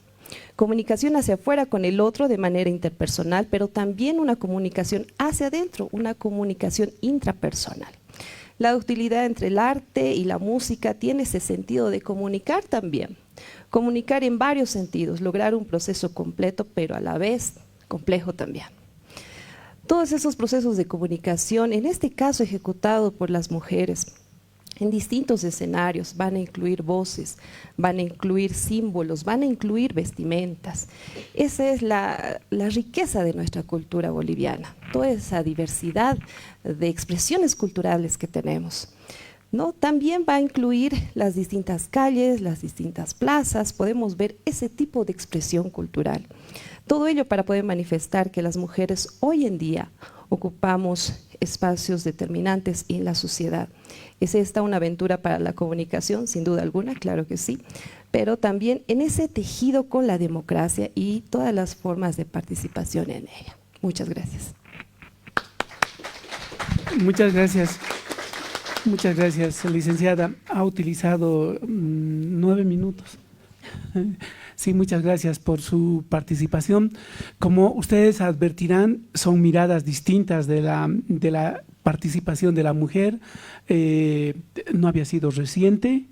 Comunicación hacia afuera con el otro de manera interpersonal, pero también una comunicación hacia adentro, una comunicación intrapersonal. La utilidad entre el arte y la música tiene ese sentido de comunicar también. Comunicar en varios sentidos, lograr un proceso completo, pero a la vez complejo también. Todos esos procesos de comunicación, en este caso ejecutados por las mujeres, en distintos escenarios, van a incluir voces, van a incluir símbolos, van a incluir vestimentas. Esa es la riqueza de nuestra cultura boliviana, toda esa diversidad de expresiones culturales que tenemos, ¿no? También va a incluir las distintas calles, las distintas plazas, podemos ver ese tipo de expresión cultural. Todo ello para poder manifestar que las mujeres hoy en día ocupamos espacios determinantes en la sociedad. ¿Es esta una aventura para la comunicación? Sin duda alguna, claro que sí, pero también en ese tejido con la democracia y todas las formas de participación en ella. Muchas gracias. Muchas gracias. Muchas gracias, licenciada. Ha utilizado 9 minutos. Sí, muchas gracias por su participación. Como ustedes advertirán, son miradas distintas de la participación de la mujer. No había sido reciente.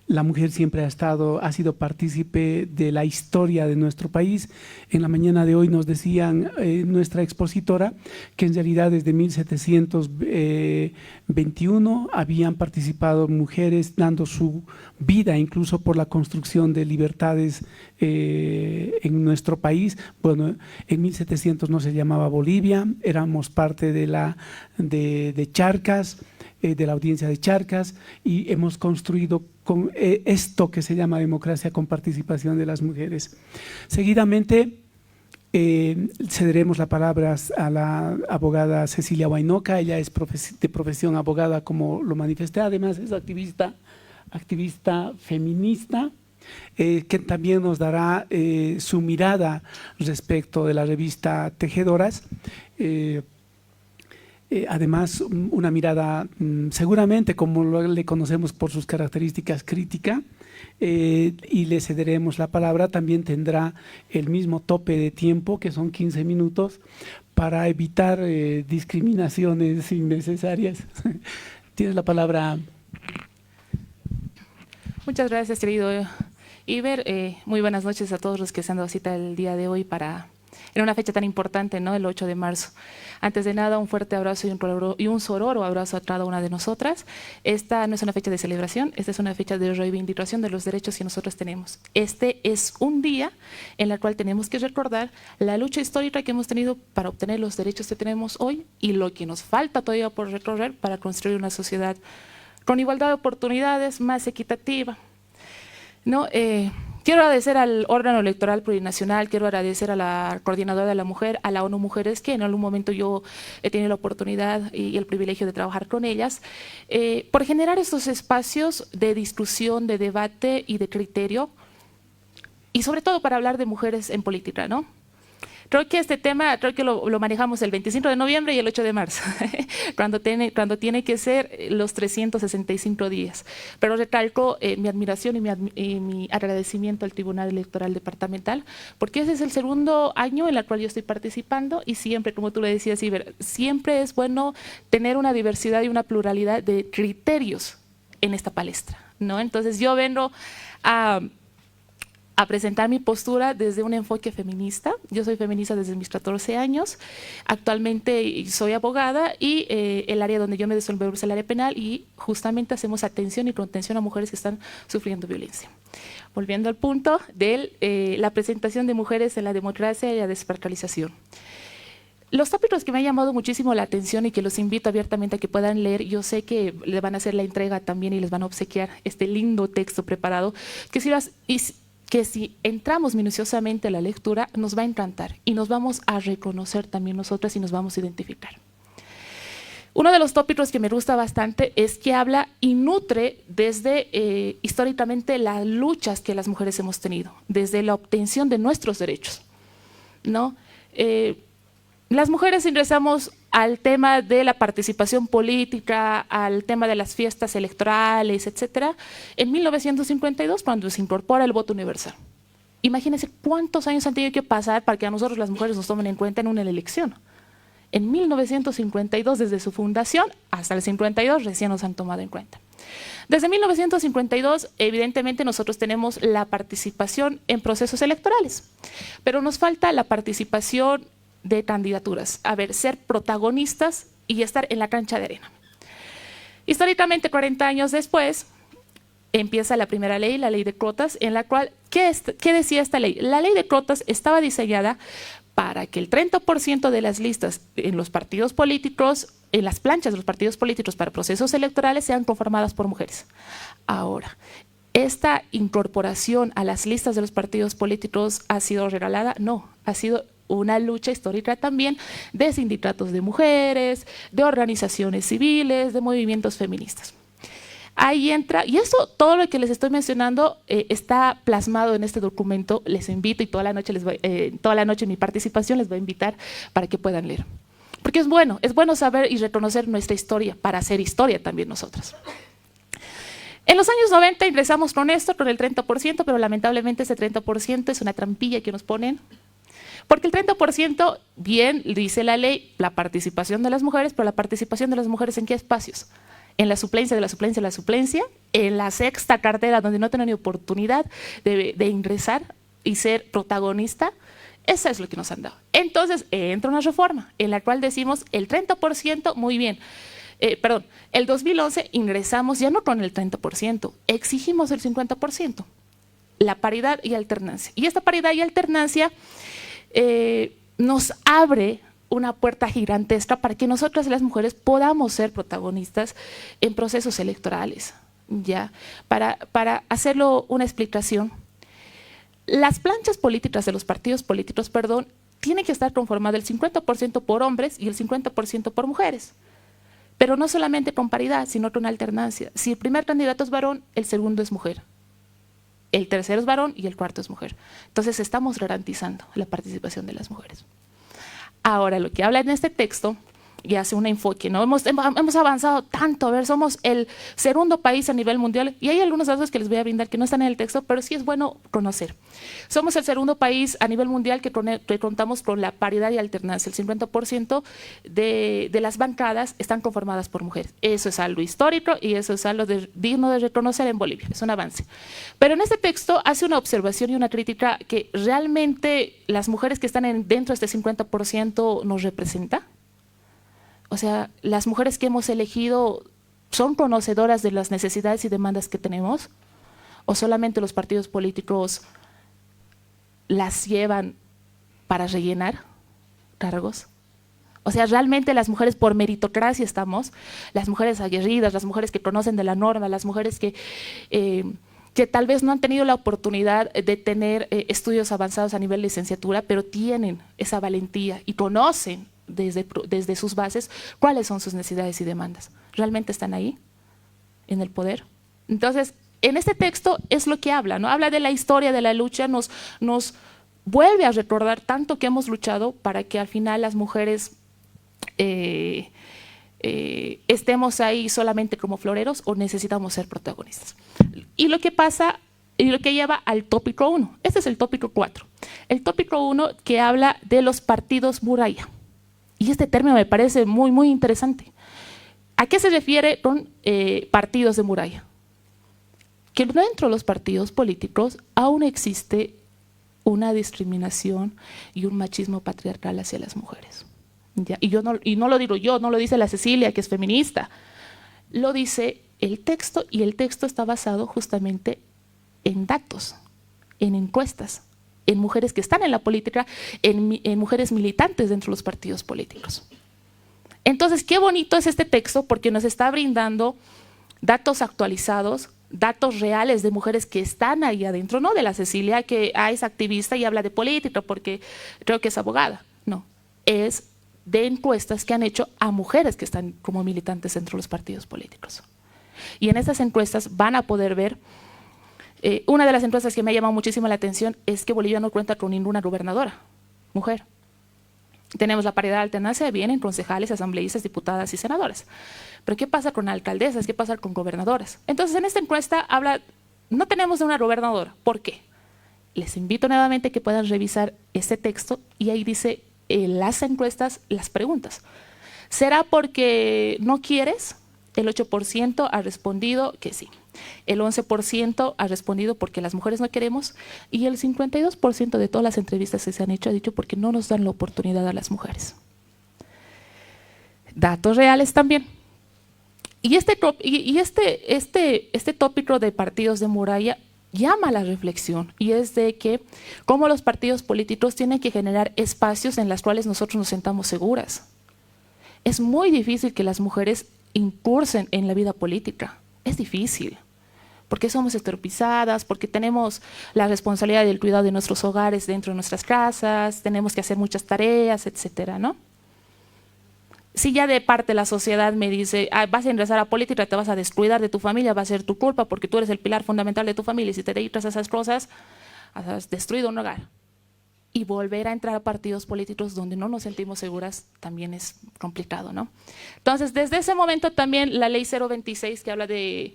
La mujer siempre ha sido partícipe de la historia de nuestro país. En la mañana de hoy nos decían nuestra expositora que en realidad desde 1721 habían participado mujeres dando su vida incluso por la construcción de libertades en nuestro país. Bueno, en 1700 no se llamaba Bolivia, éramos parte de Charcas, de la audiencia de Charcas, y hemos construido con esto que se llama democracia con participación de las mujeres. Seguidamente cederemos la palabra a la abogada Cecilia Huaynoca. Ella es de profesión abogada, como lo manifesté, además es activista feminista, que también nos dará su mirada respecto de la revista Tejedoras. Además, una mirada seguramente, como le conocemos por sus características, crítica, y le cederemos la palabra. También tendrá el mismo tope de tiempo, que son 15 minutos, para evitar discriminaciones innecesarias. Tienes la palabra. Muchas gracias, querido Iber. Muy buenas noches a todos los que se han dado cita el día de hoy en una fecha tan importante, ¿no? El 8 de marzo. Antes de nada, un fuerte abrazo y un sororo abrazo a cada una de nosotras. Esta no es una fecha de celebración, esta es una fecha de reivindicación de los derechos que nosotros tenemos. Este es un día en el cual tenemos que recordar la lucha histórica que hemos tenido para obtener los derechos que tenemos hoy y lo que nos falta todavía por recorrer para construir una sociedad con igualdad de oportunidades, más equitativa, ¿no? Quiero agradecer al órgano electoral plurinacional, quiero agradecer a la coordinadora de la mujer, a la ONU Mujeres, que en algún momento yo he tenido la oportunidad y el privilegio de trabajar con ellas, por generar estos espacios de discusión, de debate y de criterio, y sobre todo para hablar de mujeres en política, ¿no? Creo que este tema, lo manejamos el 25 de noviembre y el 8 de marzo, cuando tiene que ser los 365 días. Pero recalco mi admiración y mi agradecimiento al Tribunal Electoral Departamental, porque ese es el segundo año en el cual yo estoy participando y siempre, como tú le decías, Iber, siempre es bueno tener una diversidad y una pluralidad de criterios en esta palestra, ¿no? Entonces yo vengo a presentar mi postura desde un enfoque feminista. Yo soy feminista desde mis 14 años, actualmente soy abogada y el área donde yo me desenvuelvo es el área penal y justamente hacemos atención y contención a mujeres que están sufriendo violencia. Volviendo al punto de la presentación de mujeres en la democracia y la despatrialización. Los tópicos que me han llamado muchísimo la atención y que los invito abiertamente a que puedan leer, yo sé que le van a hacer la entrega también y les van a obsequiar este lindo texto preparado, que si entramos minuciosamente a la lectura nos va a encantar y nos vamos a reconocer también nosotras y nos vamos a identificar. Uno de los tópicos que me gusta bastante es que habla y nutre desde históricamente las luchas que las mujeres hemos tenido, desde la obtención de nuestros derechos, ¿no? Las mujeres ingresamos al tema de la participación política, al tema de las fiestas electorales, etcétera, en 1952, cuando se incorpora el voto universal. Imagínense cuántos años han tenido que pasar para que a nosotros las mujeres nos tomen en cuenta en una elección. En 1952, desde su fundación hasta el 52, recién nos han tomado en cuenta. Desde 1952, evidentemente, nosotros tenemos la participación en procesos electorales, pero nos falta la participación de candidaturas, a ver, ser protagonistas y estar en la cancha de arena. Históricamente, 40 años después, empieza la primera ley, la ley de cuotas, en la cual, ¿qué decía esta ley? La ley de cuotas estaba diseñada para que el 30% de las listas en los partidos políticos, en las planchas de los partidos políticos para procesos electorales sean conformadas por mujeres. Ahora, ¿esta incorporación a las listas de los partidos políticos ha sido regalada? No, ha sido una lucha histórica también de sindicatos de mujeres, de organizaciones civiles, de movimientos feministas. Ahí entra, y eso, todo lo que les estoy mencionando está plasmado en este documento. Les invito y toda la noche en mi participación les voy a invitar para que puedan leer. Porque es bueno saber y reconocer nuestra historia para hacer historia también nosotras. En los años 90 ingresamos con esto, con el 30%, pero lamentablemente ese 30% es una trampilla que nos ponen. Porque el 30%, bien dice la ley, la participación de las mujeres, pero la participación de las mujeres ¿en qué espacios? En la suplencia de la suplencia de la suplencia, en la sexta cartera donde no tienen ni oportunidad de ingresar y ser protagonista. Eso es lo que nos han dado. Entonces entra una reforma en la cual decimos el 30%, muy bien. El 2011 ingresamos ya no con el 30%, exigimos el 50%, la paridad y alternancia. Y esta paridad y alternancia nos abre una puerta gigantesca para que nosotras las mujeres podamos ser protagonistas en procesos electorales. ¿Ya? Para hacerlo una explicación, las planchas políticas de los partidos políticos, tienen que estar conformadas el 50% por hombres y el 50% por mujeres. Pero no solamente con paridad, sino con alternancia. Si el primer candidato es varón, el segundo es mujer. El tercero es varón y el cuarto es mujer. Entonces estamos garantizando la participación de las mujeres. Ahora, lo que habla en este texto y hace un enfoque, ¿no? Hemos avanzado tanto, a ver, somos el segundo país a nivel mundial, y hay algunos datos que les voy a brindar que no están en el texto, pero sí es bueno conocer. Somos el segundo país a nivel mundial que contamos con la paridad y alternancia. El 50% de las bancadas están conformadas por mujeres. Eso es algo histórico y eso es algo digno de reconocer en Bolivia, es un avance. Pero en este texto hace una observación y una crítica que realmente las mujeres que están dentro de este 50% nos representa. O sea, las mujeres que hemos elegido son conocedoras de las necesidades y demandas que tenemos, o solamente los partidos políticos las llevan para rellenar cargos. O sea, realmente las mujeres por meritocracia estamos, las mujeres aguerridas, las mujeres que conocen de la norma, las mujeres que que tal vez no han tenido la oportunidad de tener estudios avanzados a nivel de licenciatura, pero tienen esa valentía y conocen desde sus bases cuáles son sus necesidades y demandas. ¿Realmente están ahí, en el poder? Entonces, en este texto es lo que habla, ¿no? Habla de la historia de la lucha, nos vuelve a recordar tanto que hemos luchado para que al final las mujeres estemos ahí solamente como floreros o necesitamos ser protagonistas. Y lo que pasa, y lo que lleva al tópico 1. Este es el tópico 4. El tópico 1 que habla de los partidos muralla. Y este término me parece muy, muy interesante. ¿A qué se refiere con partidos de muralla? Que dentro de los partidos políticos aún existe una discriminación y un machismo patriarcal hacia las mujeres. ¿Ya? Y no lo digo yo, no lo dice la Cecilia, que es feminista, lo dice el texto, y el texto está basado justamente en datos, en encuestas, en mujeres que están en la política, en mujeres militantes dentro de los partidos políticos. Entonces, qué bonito es este texto porque nos está brindando datos actualizados, datos reales de mujeres que están ahí adentro, no de la Cecilia que es activista y habla de política porque creo que es abogada, no, es de encuestas que han hecho a mujeres que están como militantes dentro de los partidos políticos. Y en estas encuestas van a poder ver, una de las encuestas que me ha llamado muchísimo la atención es que Bolivia no cuenta con ninguna gobernadora, mujer. Tenemos la paridad de alternancia, vienen concejales, asambleístas, diputadas y senadoras. Pero ¿qué pasa con alcaldesas? ¿Qué pasa con gobernadoras? Entonces, en esta encuesta habla, no tenemos de una gobernadora. ¿Por qué? Les invito nuevamente a que puedan revisar este texto y ahí dice las encuestas, las preguntas. ¿Será porque no quieres? El 8% ha respondido que sí. El 11% ha respondido porque las mujeres no queremos y el 52% de todas las entrevistas que se han hecho ha dicho porque no nos dan la oportunidad a las mujeres. Datos reales también. Y este tópico de partidos de muralla llama a la reflexión y es de que cómo los partidos políticos tienen que generar espacios en los cuales nosotros nos sentamos seguras. Es muy difícil que las mujeres incursen en la vida política. Es difícil, porque somos estereotipadas, porque tenemos la responsabilidad del cuidado de nuestros hogares dentro de nuestras casas, tenemos que hacer muchas tareas, etcétera, ¿no? Si ya de parte la sociedad me dice, vas a ingresar a política, te vas a descuidar de tu familia, va a ser tu culpa porque tú eres el pilar fundamental de tu familia y si te dedicas a esas cosas, has destruido un hogar. Y volver a entrar a partidos políticos donde no nos sentimos seguras también es complicado, ¿no? Entonces, desde ese momento también la ley 026 que habla de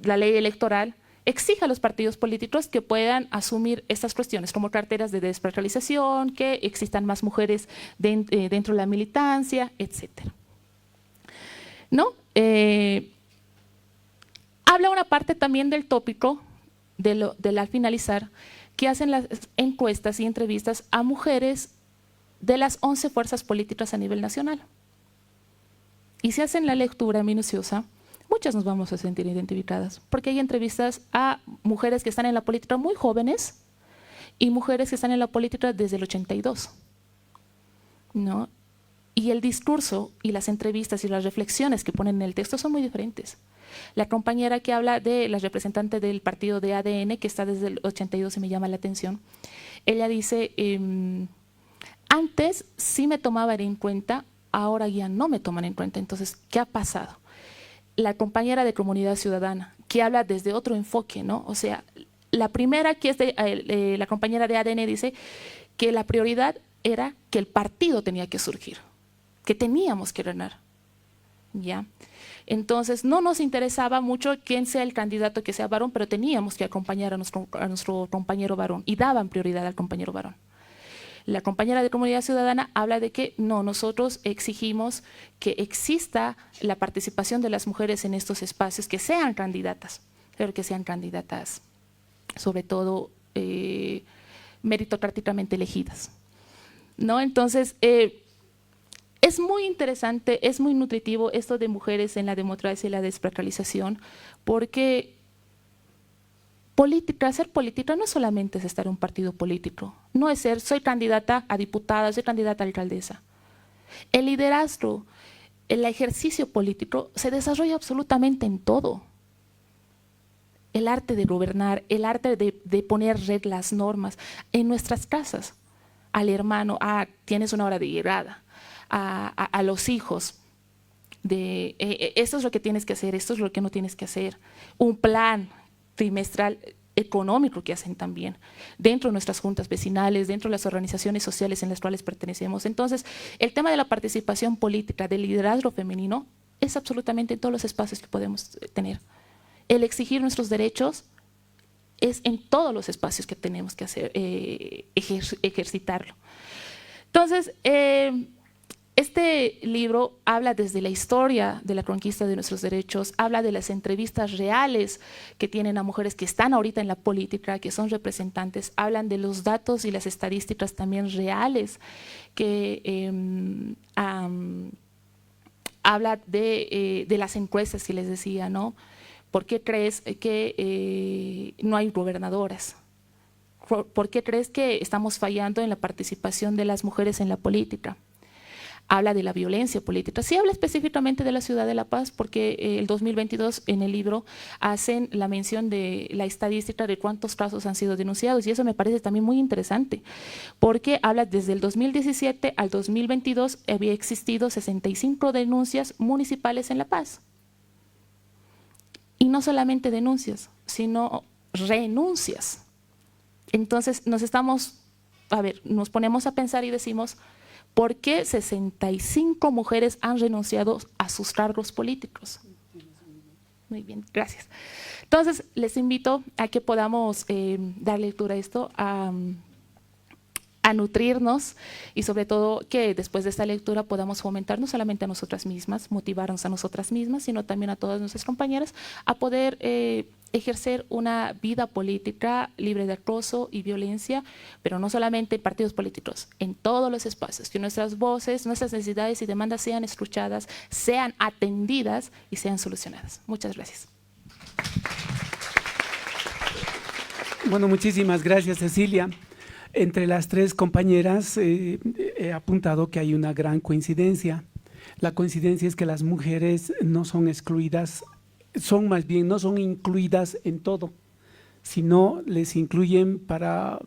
la ley electoral exige a los partidos políticos que puedan asumir estas cuestiones como carteras de despatrialización, que existan más mujeres dentro de la militancia, etcétera. ¿No? Habla una parte también del tópico al finalizar, que hacen las encuestas y entrevistas a mujeres de las 11 fuerzas políticas a nivel nacional. Y si hacen la lectura minuciosa, muchas nos vamos a sentir identificadas, porque hay entrevistas a mujeres que están en la política muy jóvenes y mujeres que están en la política desde el 82, ¿no? Y el discurso y las entrevistas y las reflexiones que ponen en el texto son muy diferentes. La compañera que habla de la representante del partido de ADN, que está desde el 82 y me llama la atención, ella dice, antes sí me tomaban en cuenta, ahora ya no me toman en cuenta. Entonces, ¿qué ha pasado? La compañera de Comunidad Ciudadana, que habla desde otro enfoque, ¿no? O sea, la primera que es la compañera de ADN dice que la prioridad era que el partido tenía que surgir, que teníamos que ganar, ¿ya? Entonces, no nos interesaba mucho quién sea el candidato que sea varón, pero teníamos que acompañar a nuestro compañero varón y daban prioridad al compañero varón. La compañera de Comunidad Ciudadana habla de que no, nosotros exigimos que exista la participación de las mujeres en estos espacios, que sean candidatas, pero que sean candidatas, sobre todo meritocráticamente elegidas, ¿no? Entonces, es muy interesante, es muy nutritivo esto de mujeres en la democracia y la despatrialización, porque ser política no solamente es estar en un partido político, no es ser, soy candidata a diputada, soy candidata a alcaldesa. El liderazgo, el ejercicio político se desarrolla absolutamente en todo. el arte de gobernar, el arte de poner reglas, normas en nuestras casas. Al hermano, tienes una hora de llegada, a los hijos, esto es lo que tienes que hacer, esto es lo que no tienes que hacer. Un plan trimestral económico que hacen también, dentro de nuestras juntas vecinales, dentro de las organizaciones sociales en las cuales pertenecemos. Entonces, el tema de la participación política, del liderazgo femenino, es absolutamente en todos los espacios que podemos tener. El exigir nuestros derechos es en todos los espacios que tenemos que hacer, ejercitarlo. Entonces, este libro habla desde la historia de la conquista de nuestros derechos, habla de las entrevistas reales que tienen a mujeres que están ahorita en la política, que son representantes, hablan de los datos y las estadísticas también reales, que habla de las encuestas que les decía, ¿no? ¿Por qué crees que no hay gobernadoras? ¿Por qué crees que estamos fallando en la participación de las mujeres en la política? Habla de la violencia política. Sí habla específicamente de la ciudad de La Paz porque el 2022 en el libro hacen la mención de la estadística de cuántos casos han sido denunciados y eso me parece también muy interesante porque habla desde el 2017 al 2022 había existido 65 denuncias municipales en La Paz. Y no solamente denuncias, sino renuncias. Entonces nos ponemos a pensar y decimos, ¿por qué 65 mujeres han renunciado a sus cargos políticos? Muy bien, gracias. Entonces, les invito a que podamos dar lectura a esto, a nutrirnos y sobre todo que después de esta lectura podamos fomentar no solamente a nosotras mismas, motivarnos a nosotras mismas, sino también a todas nuestras compañeras a poder ejercer una vida política libre de acoso y violencia, pero no solamente en partidos políticos, en todos los espacios, que nuestras voces, nuestras necesidades y demandas sean escuchadas, sean atendidas y sean solucionadas. Muchas gracias. Bueno, muchísimas gracias, Cecilia. Entre las tres compañeras he apuntado que hay una gran coincidencia. La coincidencia es que las mujeres no son excluidas, no son incluidas en todo, sino les incluyen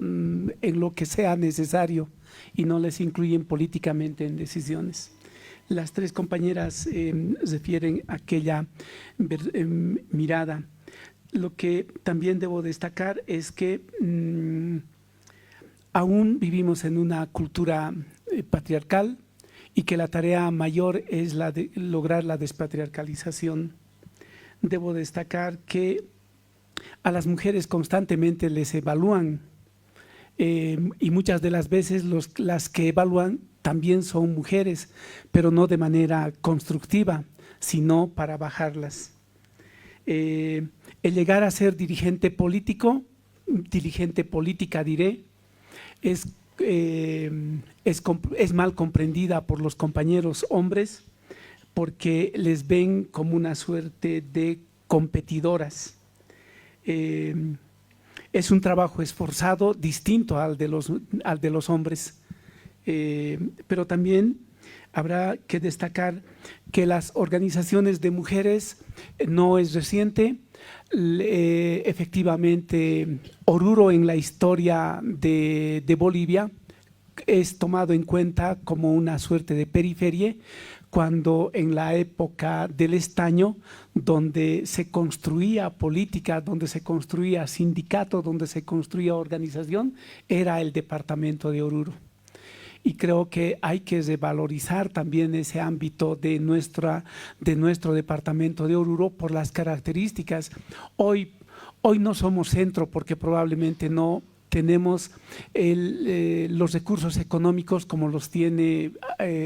en lo que sea necesario y no les incluyen políticamente en decisiones. Las tres compañeras refieren a aquella mirada. Lo que también debo destacar es que aún vivimos en una cultura patriarcal y que la tarea mayor es la de lograr la despatriarcalización. Debo destacar que a las mujeres constantemente les evalúan y muchas de las veces las que evalúan también son mujeres, pero no de manera constructiva, sino para bajarlas. El llegar a ser dirigente política diré, es mal comprendida por los compañeros hombres porque les ven como una suerte de competidoras. Es un trabajo esforzado, distinto al de los hombres, pero también habrá que destacar que las organizaciones de mujeres no es reciente. Efectivamente, Oruro en la historia de Bolivia es tomado en cuenta como una suerte de periferia, cuando en la época del estaño, donde se construía política, donde se construía sindicato, donde se construía organización, era el departamento de Oruro. Y creo que hay que revalorizar también ese ámbito de nuestro departamento de Oruro por las características. Hoy no somos centro porque probablemente no tenemos los recursos económicos como los tiene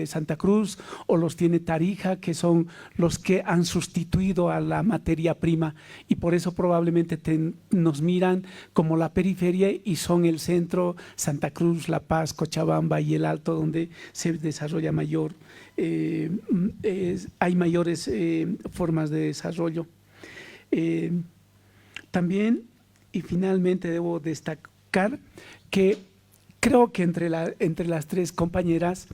Santa Cruz o los tiene Tarija, que son los que han sustituido a la materia prima y por eso probablemente nos miran como la periferia y son el centro Santa Cruz, La Paz, Cochabamba y el Alto, donde se desarrolla hay mayores formas de desarrollo. También y finalmente debo destacar que creo que entre las tres compañeras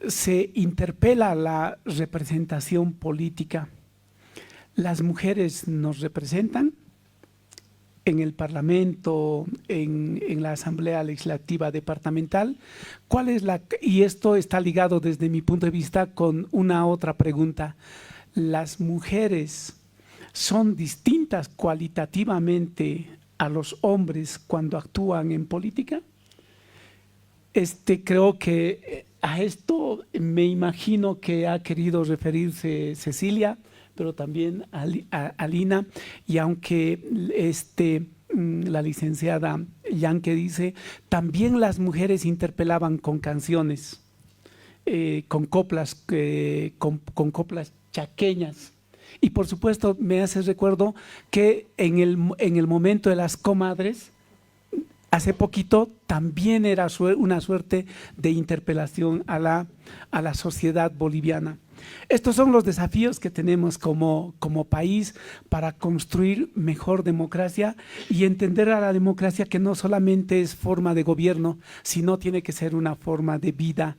se interpela la representación política. Las mujeres nos representan, en el Parlamento, en la Asamblea Legislativa Departamental. ¿Cuál es y esto está ligado desde mi punto de vista con una otra pregunta. ¿Las mujeres son distintas cualitativamente a los hombres cuando actúan en política? Creo que a esto me imagino que ha querido referirse Cecilia, pero también a Lina, y aunque la licenciada Yanke dice, también las mujeres interpelaban con canciones, con coplas chaqueñas. Y por supuesto me hace recuerdo que en el momento de las comadres, hace poquito también era una suerte de interpelación a la sociedad boliviana. Estos son los desafíos que tenemos como país para construir mejor democracia y entender a la democracia que no solamente es forma de gobierno, sino tiene que ser una forma de vida.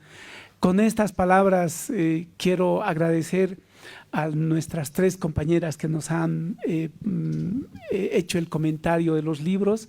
Con estas palabras quiero agradecer a nuestras 3 compañeras que nos han hecho el comentario de los libros.